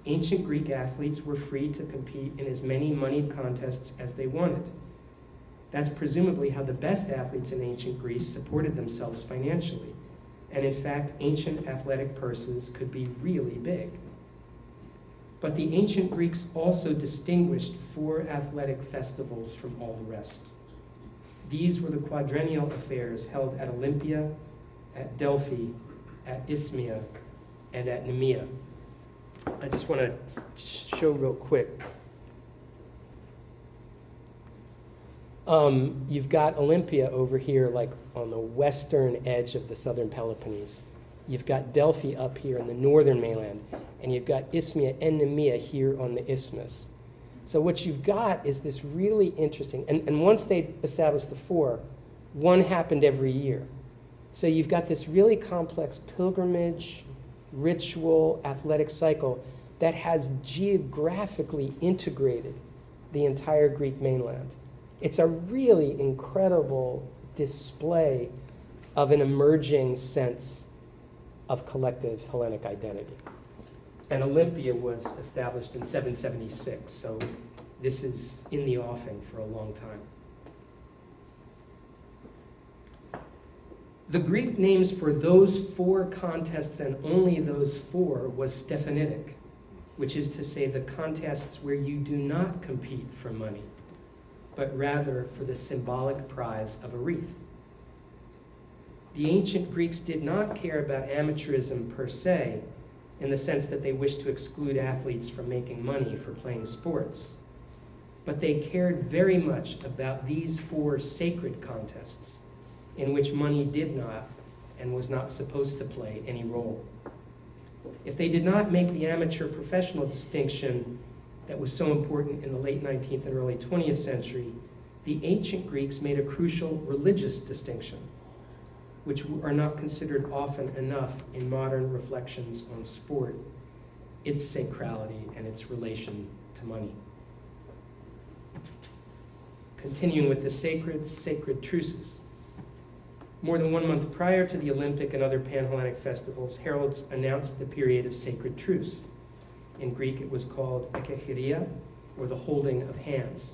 Ancient Greek athletes were free to compete in as many moneyed contests as they wanted. That's presumably how the best athletes in ancient Greece supported themselves financially. And in fact, ancient athletic purses could be really big. But the ancient Greeks also distinguished 4 athletic festivals from all the rest. These were the quadrennial affairs held at Olympia, at Delphi, at Isthmia, and at Nemea. I just want to show real quick. You've got Olympia over here, like on the western edge of the southern Peloponnese. You've got Delphi up here in the northern mainland, and you've got Isthmia and Nemea here on the isthmus. So what you've got is this really interesting, and once they established the 4, one happened every year. So you've got this really complex pilgrimage, ritual, athletic cycle that has geographically integrated the entire Greek mainland. It's a really incredible display of an emerging sense of collective Hellenic identity. And Olympia was established in 776, so this is in the offing for a long time. The Greek names for those 4 contests, and only those 4, was Stephanitic, which is to say the contests where you do not compete for money, but rather for the symbolic prize of a wreath. The ancient Greeks did not care about amateurism per se, in the sense that they wished to exclude athletes from making money for playing sports. But they cared very much about these 4 sacred contests, in which money did not and was not supposed to play any role. If they did not make the amateur-professional distinction that was so important in the late 19th and early 20th century, the ancient Greeks made a crucial religious distinction, which are not considered often enough in modern reflections on sport, its sacrality and its relation to money. Continuing with the sacred truces. More than 1 month prior to the Olympic and other Pan-Hellenic festivals, heralds announced the period of sacred truce. In Greek, it was called ekechiria, or the holding of hands,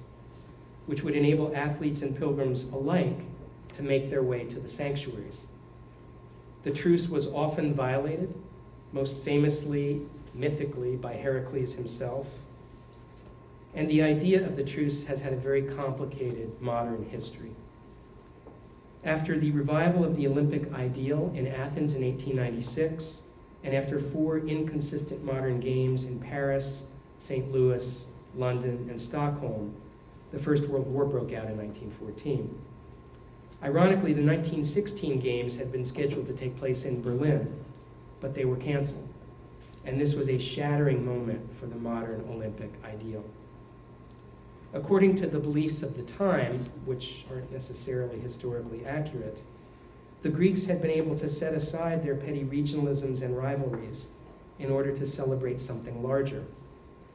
which would enable athletes and pilgrims alike to make their way to the sanctuaries. The truce was often violated, most famously, mythically, by Heracles himself. And the idea of the truce has had a very complicated modern history. After the revival of the Olympic ideal in Athens in 1896, and after 4 inconsistent modern games in Paris, St. Louis, London, and Stockholm, the First World War broke out in 1914. Ironically, the 1916 games had been scheduled to take place in Berlin, but they were canceled. And this was a shattering moment for the modern Olympic ideal. According to the beliefs of the time, which aren't necessarily historically accurate, the Greeks had been able to set aside their petty regionalisms and rivalries in order to celebrate something larger,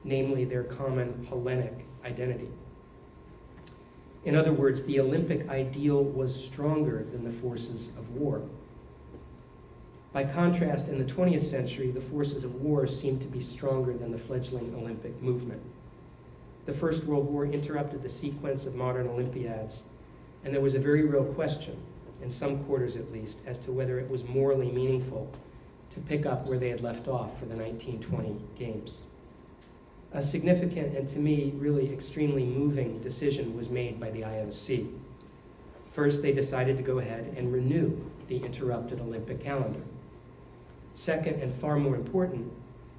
namely their common Hellenic identity. In other words, the Olympic ideal was stronger than the forces of war. By contrast, in the 20th century, the forces of war seemed to be stronger than the fledgling Olympic movement. The First World War interrupted the sequence of modern Olympiads, and there was a very real question, in some quarters at least, as to whether it was morally meaningful to pick up where they had left off for the 1920 Games. A significant and to me really extremely moving decision was made by the IOC. First, they decided to go ahead and renew the interrupted Olympic calendar. Second, and far more important,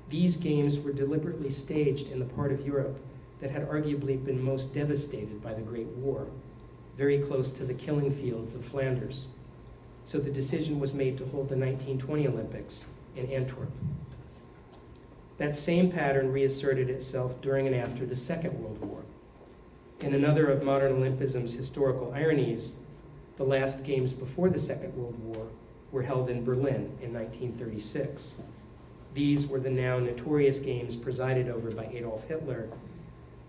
these games were deliberately staged in the part of Europe that had arguably been most devastated by the Great War, very close to the killing fields of Flanders. So the decision was made to hold the 1920 Olympics in Antwerp. That same pattern reasserted itself during and after the Second World War. In another of modern Olympism's historical ironies, the last games before the Second World War were held in Berlin in 1936. These were the now notorious games presided over by Adolf Hitler,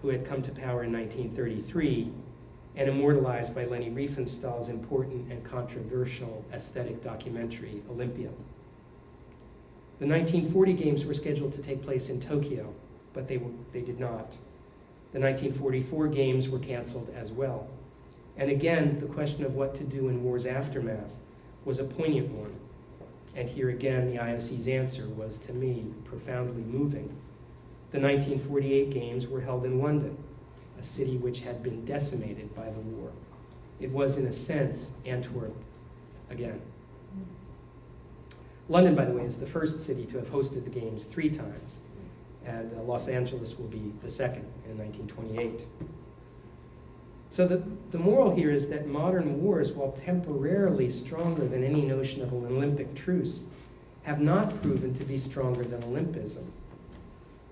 who had come to power in 1933, and immortalized by Leni Riefenstahl's important and controversial aesthetic documentary, Olympia. The 1940 Games were scheduled to take place in Tokyo, but they did not. The 1944 Games were canceled as well. And again, the question of what to do in war's aftermath was a poignant one. And here again, the IOC's answer was, to me, profoundly moving. The 1948 Games were held in London, a city which had been decimated by the war. It was, in a sense, Antwerp again. London, by the way, is the first city to have hosted the Games 3 times, and Los Angeles will be the second in 1928. So the moral here is that modern wars, while temporarily stronger than any notion of an Olympic truce, have not proven to be stronger than Olympism.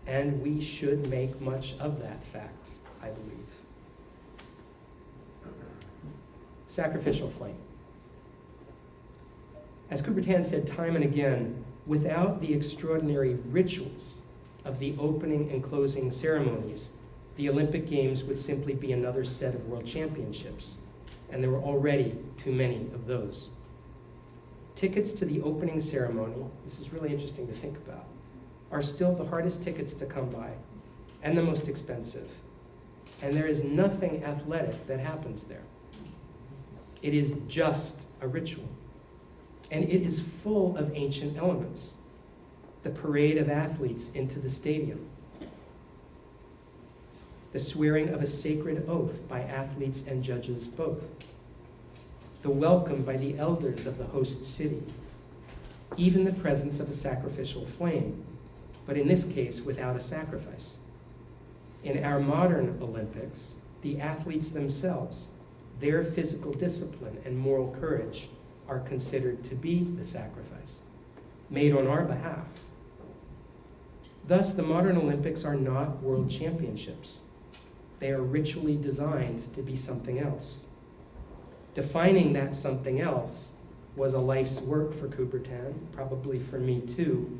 And we should make much of that fact, I believe. Sacrificial flame. As Coubertin said time and again, without the extraordinary rituals of the opening and closing ceremonies, the Olympic Games would simply be another set of world championships, and there were already too many of those. Tickets to the opening ceremony, this is really interesting to think about, are still the hardest tickets to come by and the most expensive. And there is nothing athletic that happens there. It is just a ritual. And it is full of ancient elements. The parade of athletes into the stadium, the swearing of a sacred oath by athletes and judges both, the welcome by the elders of the host city, even the presence of a sacrificial flame, but in this case without a sacrifice. In our modern Olympics, the athletes themselves, their physical discipline and moral courage are considered to be the sacrifice, made on our behalf. Thus, the modern Olympics are not world championships. They are ritually designed to be something else. Defining that something else was a life's work for Coubertin, probably for me too,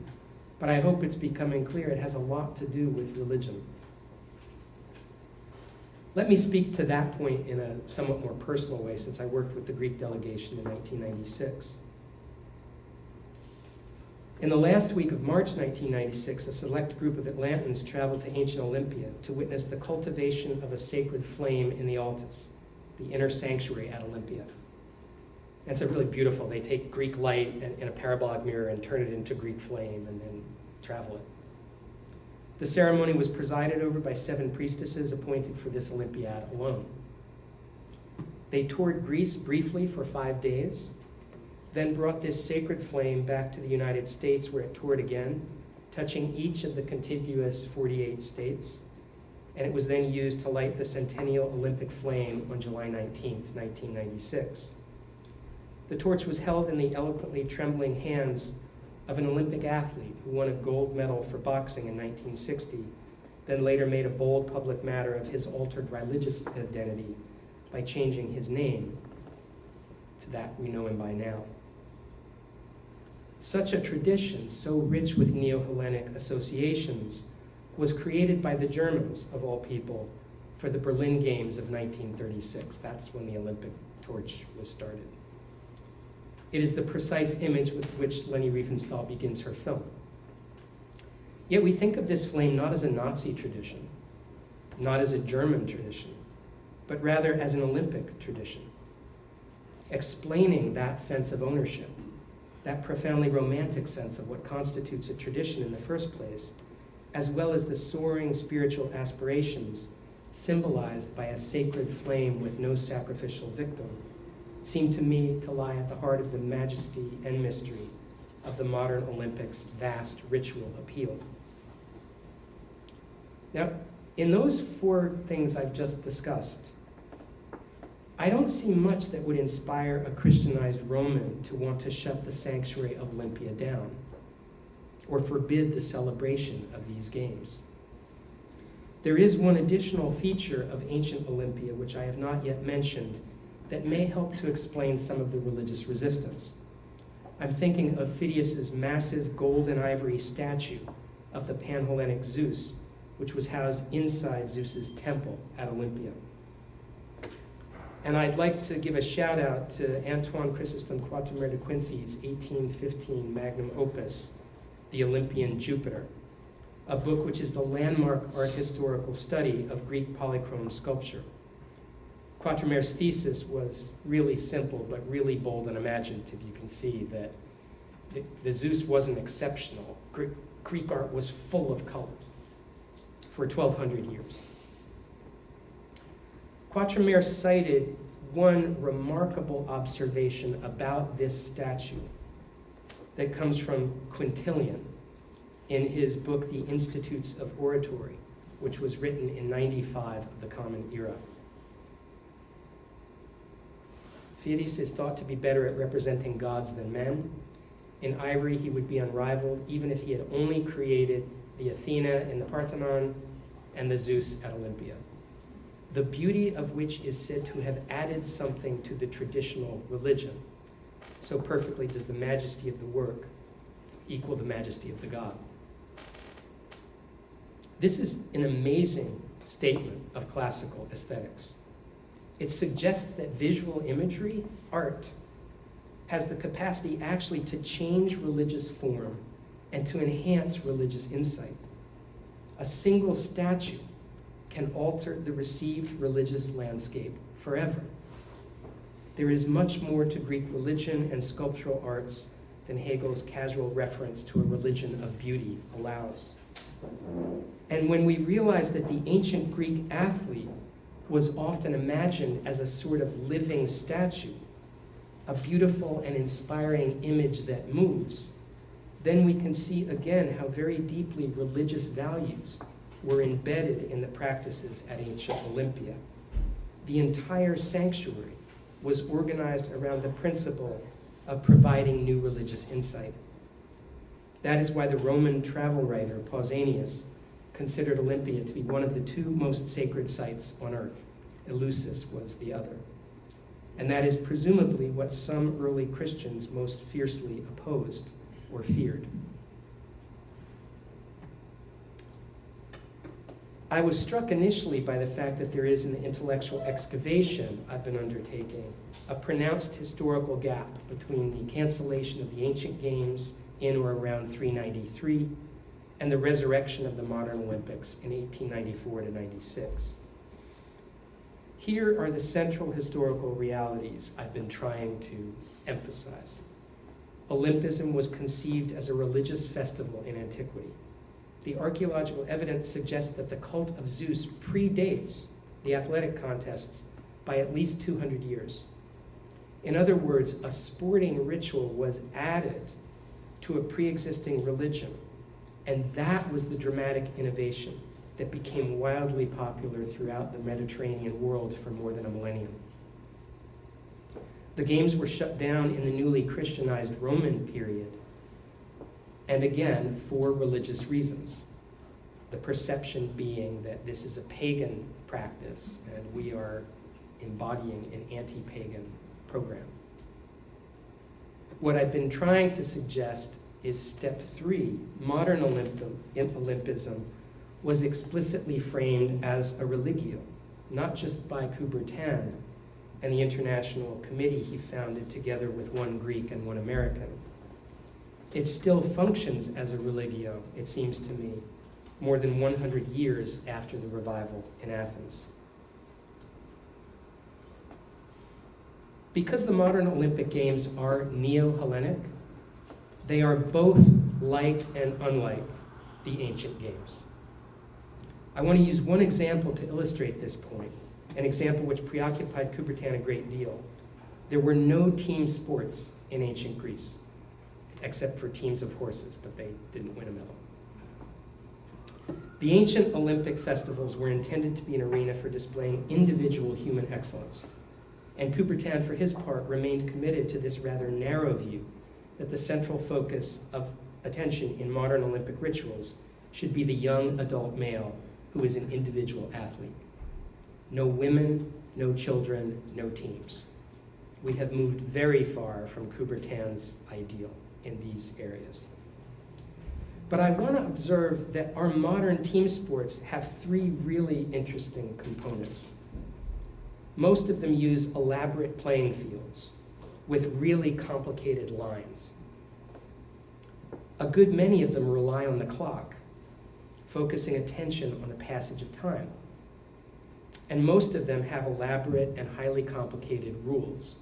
but I hope it's becoming clear it has a lot to do with religion. Let me speak to that point in a somewhat more personal way, since I worked with the Greek delegation in 1996. In the last week of March 1996, a select group of Atlantans traveled to ancient Olympia to witness the cultivation of a sacred flame in the altar, the inner sanctuary at Olympia. And it's really beautiful. They take Greek light in a parabolic mirror and turn it into Greek flame and then travel it. The ceremony was presided over by 7 priestesses appointed for this Olympiad alone. They toured Greece briefly for 5 days, then brought this sacred flame back to the United States, where it toured again, touching each of the contiguous 48 states, and it was then used to light the centennial Olympic flame on July 19th, 1996. The torch was held in the eloquently trembling hands of an Olympic athlete who won a gold medal for boxing in 1960, then later made a bold public matter of his altered religious identity by changing his name to that we know him by now. Such a tradition, so rich with Neo-Hellenic associations, was created by the Germans, of all people, for the Berlin Games of 1936. That's when the Olympic torch was started. It is the precise image with which Leni Riefenstahl begins her film. Yet we think of this flame not as a Nazi tradition, not as a German tradition, but rather as an Olympic tradition, explaining that sense of ownership, that profoundly romantic sense of what constitutes a tradition in the first place, as well as the soaring spiritual aspirations symbolized by a sacred flame with no sacrificial victim, seem to me to lie at the heart of the majesty and mystery of the modern Olympics' vast ritual appeal. Now, in those four things I've just discussed, I don't see much that would inspire a Christianized Roman to want to shut the sanctuary of Olympia down or forbid the celebration of these games. There is one additional feature of ancient Olympia, which I have not yet mentioned, that may help to explain some of the religious resistance. I'm thinking of Phidias's massive gold and ivory statue of the Pan-Hellenic Zeus, which was housed inside Zeus's temple at Olympia. And I'd like to give a shout out to Antoine Chrysostom Quatremère de Quincy's 1815 magnum opus, The Olympian Jupiter, a book which is the landmark art historical study of Greek polychrome sculpture. Quatremère's thesis was really simple, but really bold and imaginative. You can see that the Zeus wasn't exceptional. Greek art was full of color for 1,200 years. Quatremère cited one remarkable observation about this statue that comes from Quintilian in his book, The Institutes of Oratory, which was written in 95 of the Common Era. Phidias is thought to be better at representing gods than men. In ivory, he would be unrivaled, even if he had only created the Athena in the Parthenon and the Zeus at Olympia, the beauty of which is said to have added something to the traditional religion. So perfectly does the majesty of the work equal the majesty of the god. This is an amazing statement of classical aesthetics. It suggests that visual imagery, art, has the capacity actually to change religious form and to enhance religious insight. A single statue can alter the received religious landscape forever. There is much more to Greek religion and sculptural arts than Hegel's casual reference to a religion of beauty allows. And when we realize that the ancient Greek athlete was often imagined as a sort of living statue, a beautiful and inspiring image that moves, then we can see again how very deeply religious values were embedded in the practices at ancient Olympia. The entire sanctuary was organized around the principle of providing new religious insight. That is why the Roman travel writer Pausanias considered Olympia to be one of the two most sacred sites on earth. Eleusis was the other. And that is presumably what some early Christians most fiercely opposed or feared. I was struck initially by the fact that there is in the intellectual excavation I've been undertaking a pronounced historical gap between the cancellation of the ancient games in or around 393 and the resurrection of the modern Olympics in 1894 to 96. Here are the central historical realities I've been trying to emphasize. Olympism was conceived as a religious festival in antiquity. The archaeological evidence suggests that the cult of Zeus predates the athletic contests by at least 200 years. In other words, a sporting ritual was added to a pre-existing religion, and that was the dramatic innovation that became wildly popular throughout the Mediterranean world for more than a millennium. The games were shut down in the newly Christianized Roman period, and again, for religious reasons. The perception being that this is a pagan practice, and we are embodying an anti-pagan program. What I've been trying to suggest is step 3. Modern Olympism was explicitly framed as a religio, not just by Coubertin and the international committee he founded together with one Greek and one American. It still functions as a religio, it seems to me, more than 100 years after the revival in Athens. Because the modern Olympic Games are neo-Hellenic, they are both like and unlike the ancient games. I want to use one example to illustrate this point, an example which preoccupied Coubertin a great deal. There were no team sports in ancient Greece, except for teams of horses, but they didn't win a medal. The ancient Olympic festivals were intended to be an arena for displaying individual human excellence. And Coubertin, for his part, remained committed to this rather narrow view that the central focus of attention in modern Olympic rituals should be the young adult male who is an individual athlete. No women, no children, no teams. We have moved very far from Coubertin's ideal in these areas. But I want to observe that our modern team sports have three really interesting components. Most of them use elaborate playing fields with really complicated lines. A good many of them rely on the clock, focusing attention on the passage of time. And most of them have elaborate and highly complicated rules.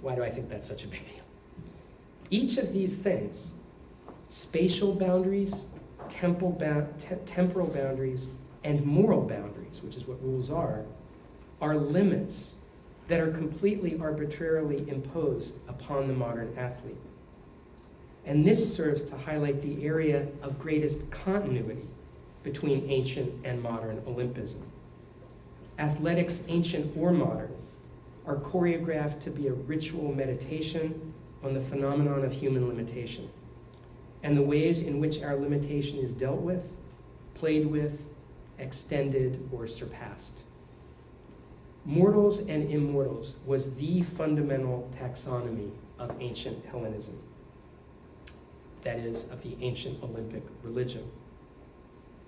Why do I think that's such a big deal? Each of these things, spatial boundaries, temporal boundaries, and moral boundaries, which is what rules are limits that are completely arbitrarily imposed upon the modern athlete. And this serves to highlight the area of greatest continuity between ancient and modern Olympism. Athletics, ancient or modern, are choreographed to be a ritual meditation on the phenomenon of human limitation and the ways in which our limitation is dealt with, played with, extended, or surpassed. Mortals and immortals was the fundamental taxonomy of ancient Hellenism, that is, of the ancient Olympic religion.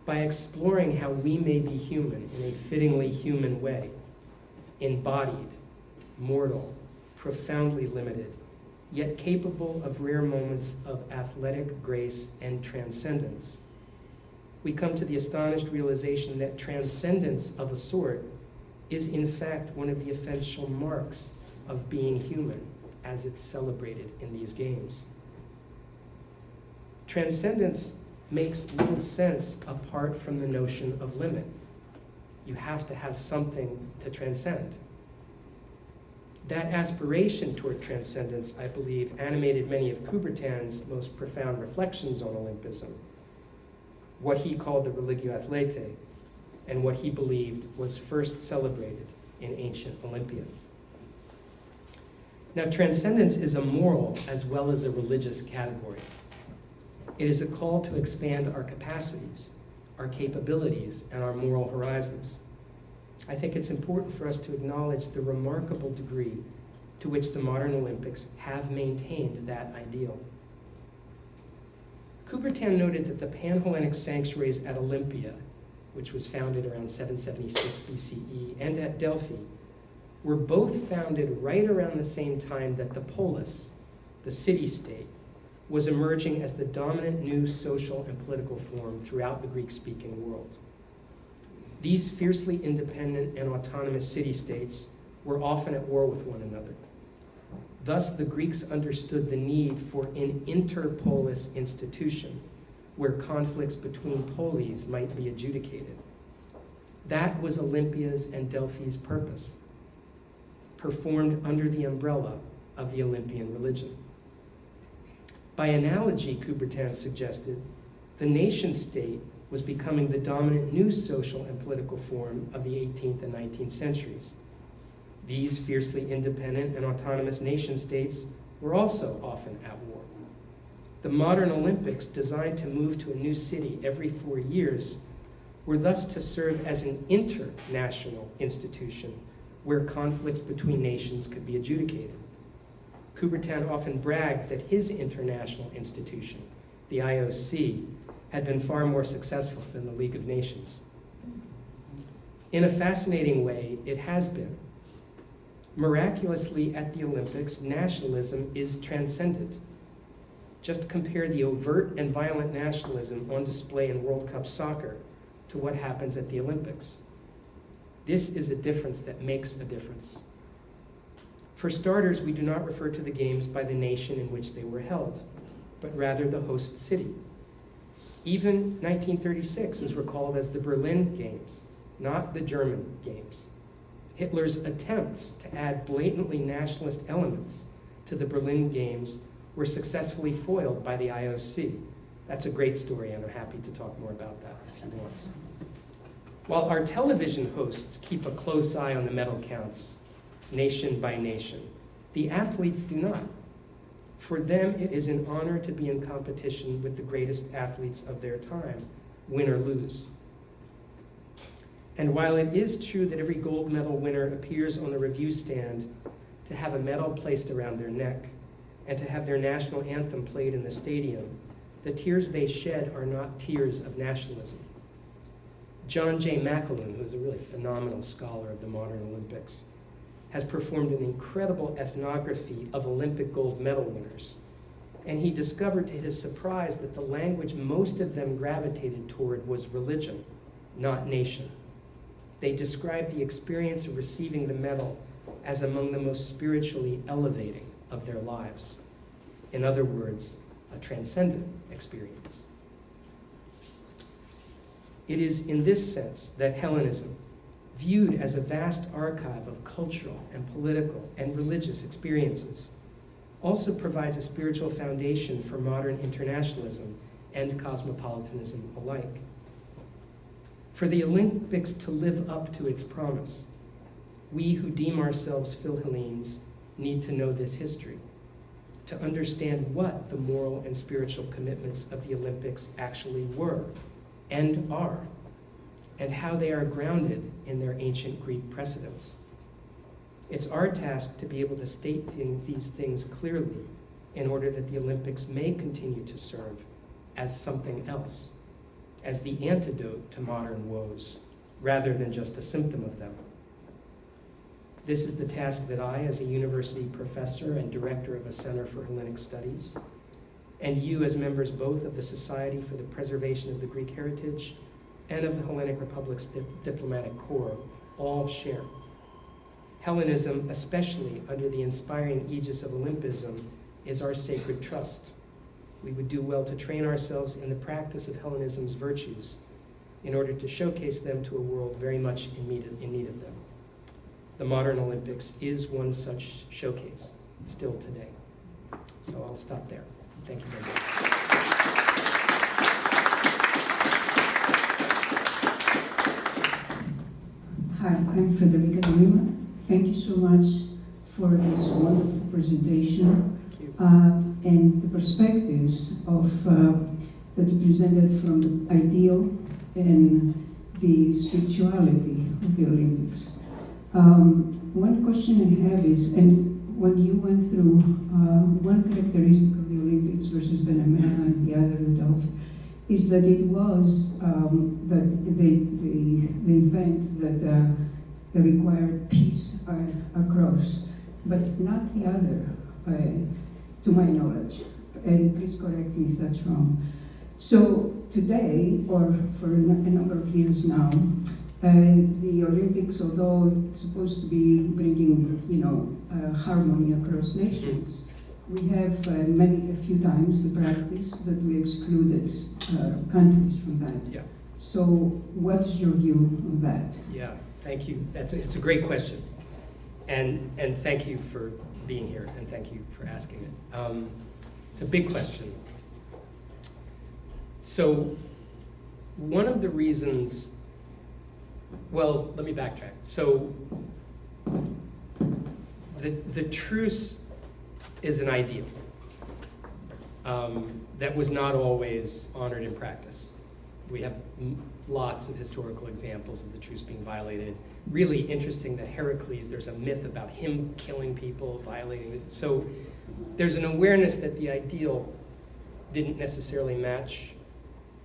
By exploring how we may be human in a fittingly human way, embodied, mortal, profoundly limited, yet capable of rare moments of athletic grace and transcendence, we come to the astonished realization that transcendence of a sort is in fact one of the essential marks of being human as it's celebrated in these games. Transcendence makes little sense apart from the notion of limit. You have to have something to transcend. That aspiration toward transcendence, I believe, animated many of Coubertin's most profound reflections on Olympism, what he called the religio athletae, and what he believed was first celebrated in ancient Olympia. Now, transcendence is a moral as well as a religious category. It is a call to expand our capacities, our capabilities, and our moral horizons. I think it's important for us to acknowledge the remarkable degree to which the modern Olympics have maintained that ideal. Coubertin noted that the Pan-Hellenic sanctuaries at Olympia, which was founded around 776 BCE, and at Delphi, were both founded right around the same time that the polis, the city-state, was emerging as the dominant new social and political form throughout the Greek-speaking world. These fiercely independent and autonomous city-states were often at war with one another. Thus, the Greeks understood the need for an interpolis institution where conflicts between polis might be adjudicated. That was Olympia's and Delphi's purpose, performed under the umbrella of the Olympian religion. By analogy, Coubertin suggested, the nation-state was becoming the dominant new social and political form of the 18th and 19th centuries. These fiercely independent and autonomous nation-states were also often at war. The modern Olympics, designed to move to a new city every 4 years, were thus to serve as an international institution where conflicts between nations could be adjudicated. Coubertin often bragged that his international institution, the IOC, had been far more successful than the League of Nations. In a fascinating way, it has been. Miraculously, at the Olympics, nationalism is transcended. Just compare the overt and violent nationalism on display in World Cup soccer to what happens at the Olympics. This is a difference that makes a difference. For starters, we do not refer to the games by the nation in which they were held, but rather the host city. Even 1936 is recalled as the Berlin Games, not the German Games. Hitler's attempts to add blatantly nationalist elements to the Berlin Games were successfully foiled by the IOC. That's a great story, and I'm happy to talk more about that if you want. While our television hosts keep a close eye on the medal counts, nation by nation, the athletes do not. For them, it is an honor to be in competition with the greatest athletes of their time, win or lose. And while it is true that every gold medal winner appears on the review stand to have a medal placed around their neck and to have their national anthem played in the stadium, the tears they shed are not tears of nationalism. John J. McAloon, who is a really phenomenal scholar of the modern Olympics, has performed an incredible ethnography of Olympic gold medal winners. And he discovered to his surprise that the language most of them gravitated toward was religion, not nation. They described the experience of receiving the medal as among the most spiritually elevating of their lives. In other words, a transcendent experience. It is in this sense that Hellenism, viewed as a vast archive of cultural and political and religious experiences, also provides a spiritual foundation for modern internationalism and cosmopolitanism alike. For the Olympics to live up to its promise, we who deem ourselves Philhellenes need to know this history, to understand what the moral and spiritual commitments of the Olympics actually were and are, and how they are grounded in their ancient Greek precedents. It's our task to be able to state these things clearly in order that the Olympics may continue to serve as something else, as the antidote to modern woes, rather than just a symptom of them. This is the task that I, as a university professor and director of a Center for Hellenic Studies, and you as members both of the Society for the Preservation of the Greek Heritage and of the Hellenic Republic's Diplomatic Corps, all share. Hellenism, especially under the inspiring aegis of Olympism, is our sacred trust. We would do well to train ourselves in the practice of Hellenism's virtues in order to showcase them to a world very much in need of them. The modern Olympics is one such showcase, still today. So I'll stop there. Thank you very much. Hi, I'm Frederica Lima. Thank you so much for this wonderful presentation and the perspectives of that you presented from the ideal and the spirituality of the Olympics. One question I have is, and when you went through one characteristic of the Olympics versus the Nemea and the other, the Delft, is that it was that the event that required peace across, but not the other, to my knowledge. And please correct me if that's wrong. So today, or for a number of years now, the Olympics, although it's supposed to be bringing, harmony across nations, we have a few times the practice that we excluded countries from that. Yeah. So what's your view on that? Yeah, thank you. It's a great question. And thank you for being here, and thank you for asking it. It's a big question. So one of the reasons, well, let me backtrack. So the truce is an ideal that was not always honored in practice. We have lots of historical examples of the truce being violated. Really interesting that Heracles, there's a myth about him killing people, violating it. So there's an awareness that the ideal didn't necessarily match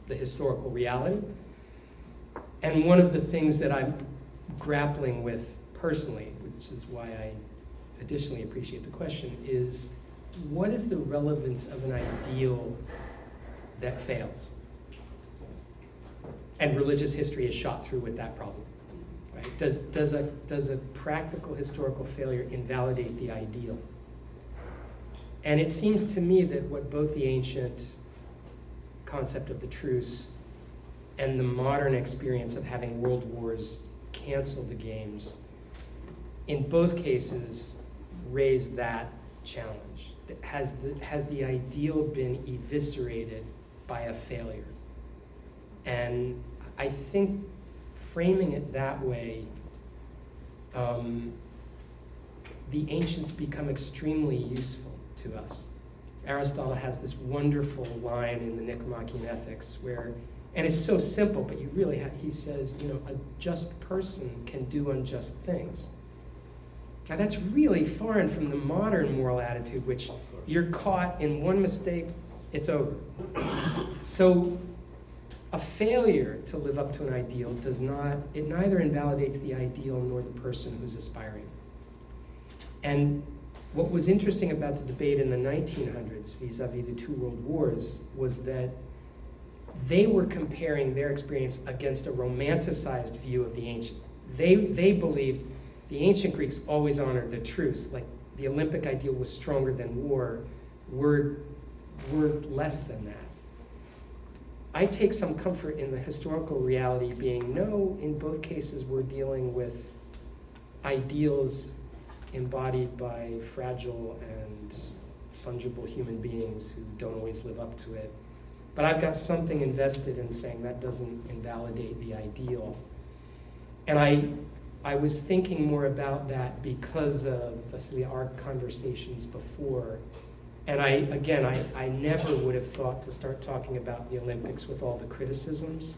the historical reality. And one of the things that I'm grappling with personally, which is why I additionally appreciate the question, is what is the relevance of an ideal that fails? And religious history is shot through with that problem. Right? Does a practical historical failure invalidate the ideal? And it seems to me that what both the ancient concept of the truce and the modern experience of having world wars cancel the games, in both cases, raise that challenge. Has the ideal been eviscerated by a failure? And I think framing it that way, the ancients become extremely useful to us. Aristotle has this wonderful line in the Nicomachean Ethics where, and it's so simple, but you really he says, a just person can do unjust things. Now that's really foreign from the modern moral attitude, which you're caught in one mistake, it's over. So a failure to live up to an ideal it neither invalidates the ideal nor the person who's aspiring. And what was interesting about the debate in the 1900s vis-a-vis the two world wars was that they were comparing their experience against a romanticized view of the ancient. They believed the ancient Greeks always honored the truce, like the Olympic ideal was stronger than war. We're less than that. I take some comfort in the historical reality being, no, in both cases we're dealing with ideals embodied by fragile and fungible human beings who don't always live up to it. But I've got something invested in saying that doesn't invalidate the ideal. And I was thinking more about that because of our conversations before. And I never would have thought to start talking about the Olympics with all the criticisms.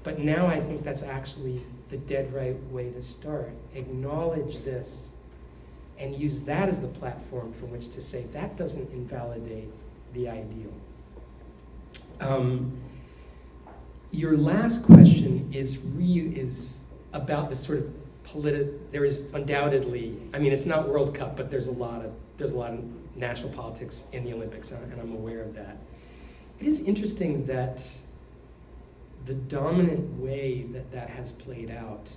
But now I think that's actually the dead right way to start. Acknowledge this and use that as the platform from which to say that doesn't invalidate the ideal. Your last question is about the sort of there is undoubtedly, it's not World Cup, but there's a lot of national politics in the Olympics, and I'm aware of that. It is interesting that the dominant way that has played out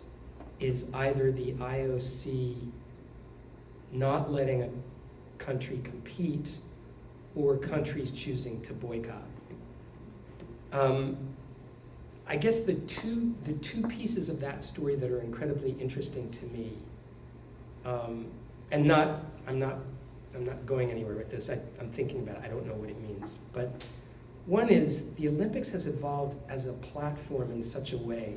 is either the IOC not letting a country compete or countries choosing to boycott. I guess the two pieces of that story that are incredibly interesting to me, and I'm not going anywhere with this. I'm thinking about it. I don't know what it means. But one is the Olympics has evolved as a platform in such a way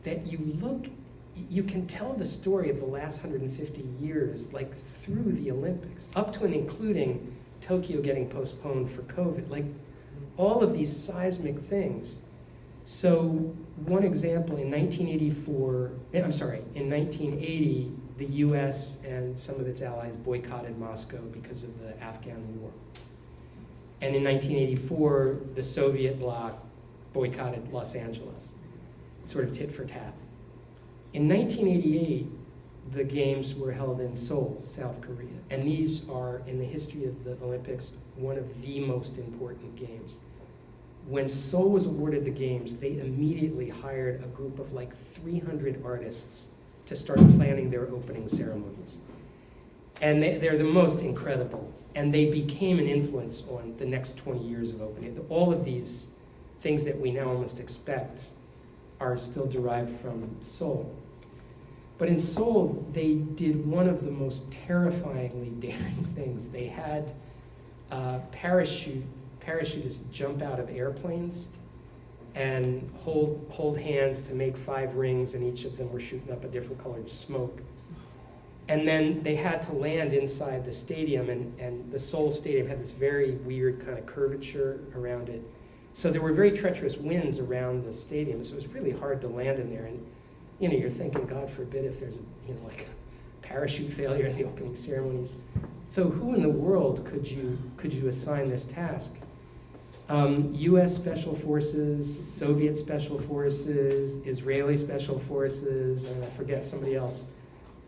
that you can tell the story of the last 150 years like through the Olympics, up to and including Tokyo getting postponed for COVID, like all of these seismic things. So one example, in 1980, the US and some of its allies boycotted Moscow because of the Afghan war. And in 1984, the Soviet bloc boycotted Los Angeles, sort of tit for tat. In 1988, the games were held in Seoul, South Korea. And these are, in the history of the Olympics, one of the most important games. When Seoul was awarded the games, they immediately hired a group of like 300 artists to start planning their opening ceremonies. And they're the most incredible. And they became an influence on the next 20 years of opening. All of these things that we now almost expect are still derived from Seoul. But in Seoul, they did one of the most terrifyingly daring things. They had parachutists jump out of airplanes and hold hands to make 5 rings, and each of them were shooting up a different colored smoke. And then they had to land inside the stadium, and the Seoul Stadium had this very weird kind of curvature around it. So there were very treacherous winds around the stadium, so it was really hard to land in there. And you're thinking, God forbid if there's a parachute failure in the opening ceremonies. So who in the world could you assign this task? US Special Forces, Soviet Special Forces, Israeli Special Forces, and I forget somebody else.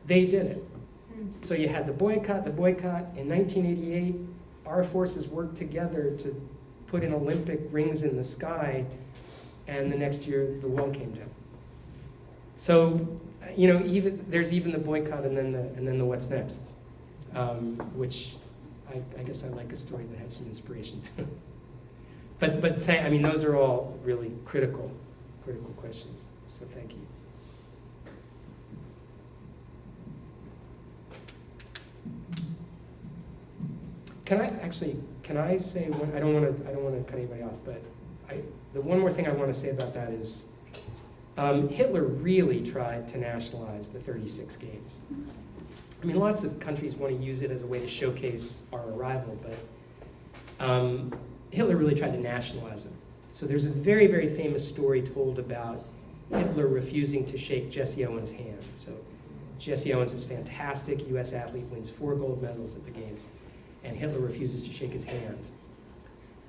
They did it. So you had the boycott. In 1988, our forces worked together to put in Olympic rings in the sky, and the next year the wall came down. So, there's even the boycott and then the what's next, which I guess I like a story that has some inspiration too. But those are all really critical questions. So thank you. Can I say one? I don't want to cut anybody off, but the one more thing I want to say about that is Hitler really tried to nationalize the 36 games. I mean, lots of countries want to use it as a way to showcase our arrival, but Hitler really tried to nationalize it. So there's a very, very famous story told about Hitler refusing to shake Jesse Owens' hand. So Jesse Owens is fantastic, US athlete, wins 4 gold medals at the games, and Hitler refuses to shake his hand.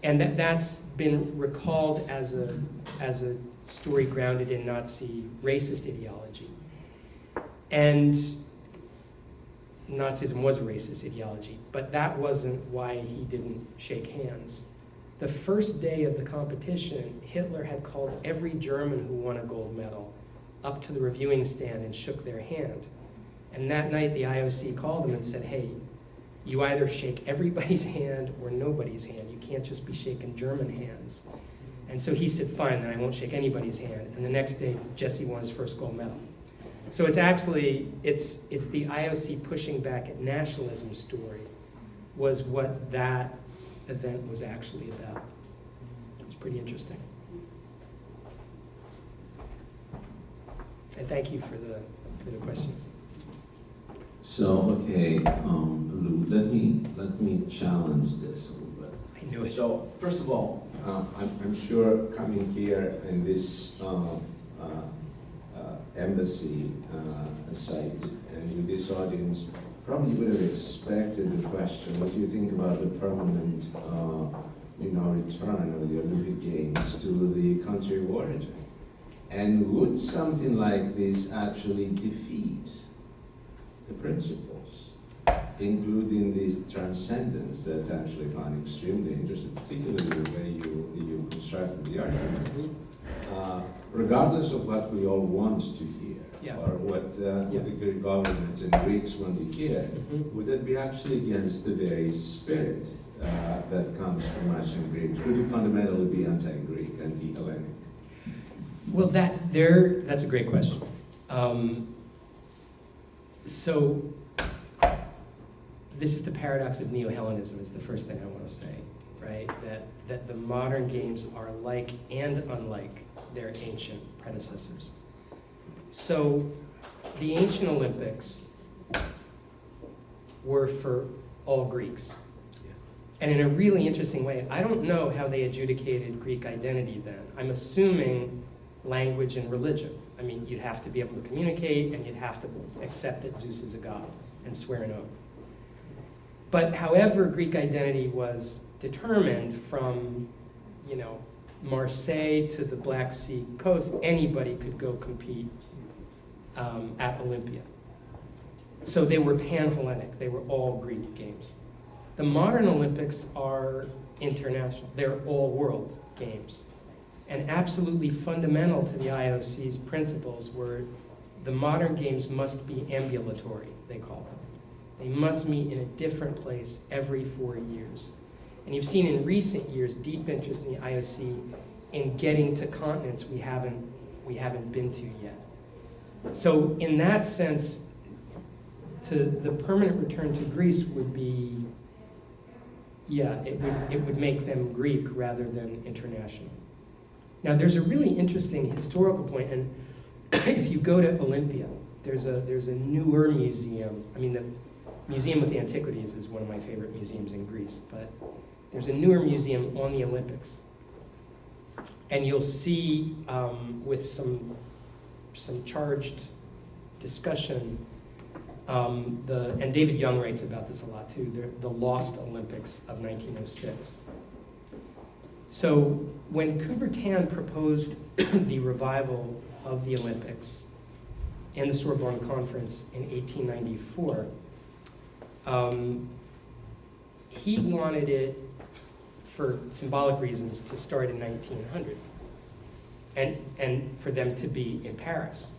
And that's been recalled as a story grounded in Nazi racist ideology. And Nazism was a racist ideology, but that wasn't why he didn't shake hands. The first day of the competition, Hitler had called every German who won a gold medal up to the reviewing stand and shook their hand. And that night, the IOC called him and said, hey, you either shake everybody's hand or nobody's hand. You can't just be shaking German hands. And so he said, fine, then I won't shake anybody's hand. And the next day, Jesse won his first gold medal. So it's actually, it's the IOC pushing back at nationalism story was what that event was actually about. It's pretty interesting. And thank you for the questions. So, okay, Lou, let me challenge this a little bit. I knew it. So, first of all, I'm sure coming here in this embassy site and with this audience, probably would have expected the question, what do you think about the permanent return of the Olympic Games to the country of origin? And would something like this actually defeat the principles, including this transcendence that I actually found extremely interesting, particularly the way you constructed the argument. Regardless of what we all want to hear, Yeah. or what the Greek government and Greeks want to hear, would that be actually against the very spirit that comes from ancient Greeks? Would it fundamentally be anti-Greek, anti-Hellenic? Well, that's a great question. So this is the paradox of neo-Hellenism, is the first thing I want to say, right? That the modern games are like and unlike their ancient predecessors. So the ancient Olympics were for all Greeks. And in a really interesting way, I don't know how they adjudicated Greek identity then. I'm assuming language and religion. I mean, you'd have to be able to communicate, and you'd have to accept that Zeus is a god and swear an oath. But however Greek identity was determined from, Marseille to the Black Sea coast, anybody could go compete at Olympia. So they were pan-Hellenic. They were all Greek games. The modern Olympics are international. They're all world games. And absolutely fundamental to the IOC's principles were the modern games must be ambulatory, they call them. They must meet in a different place every 4 years. And you've seen in recent years deep interest in the IOC in getting to continents we haven't been to yet. So in that sense, the permanent return to Greece would be, it would make them Greek rather than international. Now there's a really interesting historical point, and if you go to Olympia, there's a newer museum. I mean, the Museum of the Antiquities is one of my favorite museums in Greece, but there's a newer museum on the Olympics. And you'll see with some charged discussion, and David Young writes about this a lot too, the Lost Olympics of 1906. So when Coubertin proposed the revival of the Olympics in the Sorbonne Conference in 1894, he wanted it, for symbolic reasons, to start in 1900 and for them to be in Paris.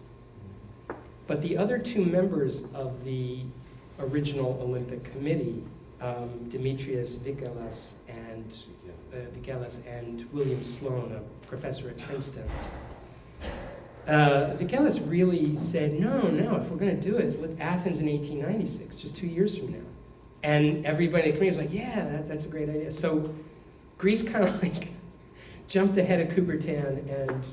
But the other two members of the original Olympic Committee, Demetrius Vikelas and William Sloan, a professor at Princeton, Vikelas really said, no, if we're going to do it, let Athens in 1896, just 2 years from now. And everybody in the committee was like, yeah, that's a great idea. So Greece kind of like jumped ahead of Coubertin and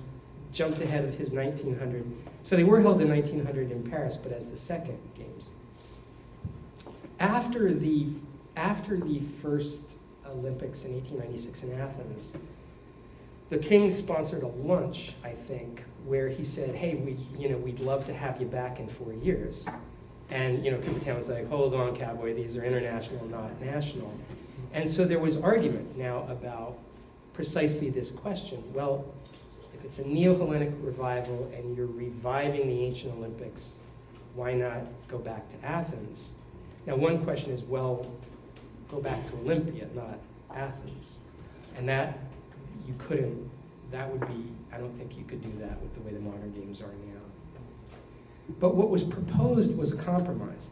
jumped ahead of his 1900. So they were held in 1900 in Paris, but as the second games. After the first Olympics in 1896 in Athens, the king sponsored a lunch, I think, where he said, hey, we'd love to have you back in 4 years. And Coubertin was like, hold on, cowboy, these are international, not national. And so there was argument now about precisely this question. Well, if it's a neo-Hellenic revival and you're reviving the ancient Olympics, why not go back to Athens? Now, one question is, well, go back to Olympia, not Athens. And that you couldn't, that would be, I don't think you could do that with the way the modern games are now. But what was proposed was a compromise,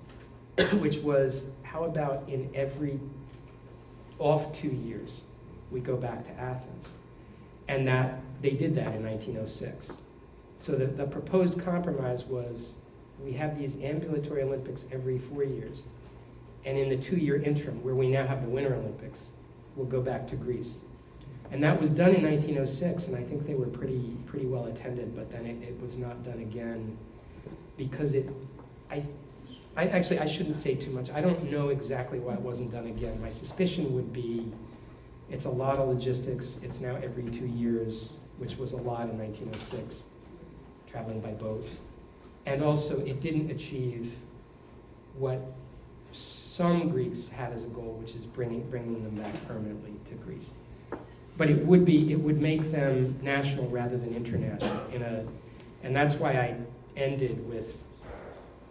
which was, how about in every off 2 years, we go back to Athens? And that they did that in 1906. So the proposed compromise was, we have these ambulatory Olympics every 4 years. And in the 2-year interim, where we now have the Winter Olympics, we'll go back to Greece. And that was done in 1906, and I think they were pretty well attended, but then it was not done again because I shouldn't say too much. I don't know exactly why it wasn't done again. My suspicion would be it's a lot of logistics. It's now every 2 years, which was a lot in 1906, traveling by boat. And also, it didn't achieve what some Greeks had as a goal, which is bringing them back permanently to Greece. But it would make them national rather than international. And that's why I ended with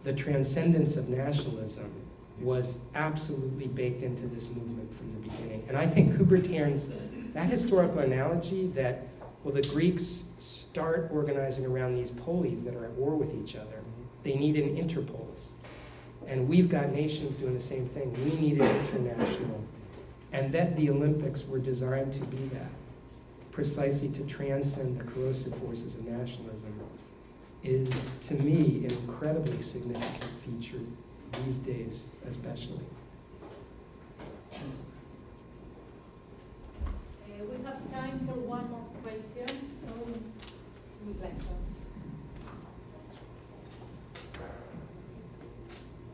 the transcendence of nationalism was absolutely baked into this movement from the beginning. And I think Coubertin's, that historical analogy that, well, the Greeks start organizing around these polis that are at war with each other. They need an interpolis. And we've got nations doing the same thing. We need an international. And that the Olympics were designed to be that, precisely to transcend the corrosive forces of nationalism, is, to me, an incredibly significant feature these days, especially. We have time for one more question, so we'd like us.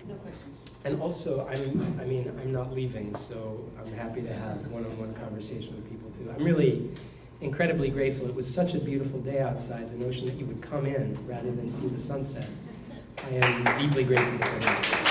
No questions. And also, I'm not leaving, so I'm happy to have one-on-one conversation with people too. I'm really incredibly grateful. It was such a beautiful day outside. The notion that you would come in rather than see the sunset. I am deeply grateful for that.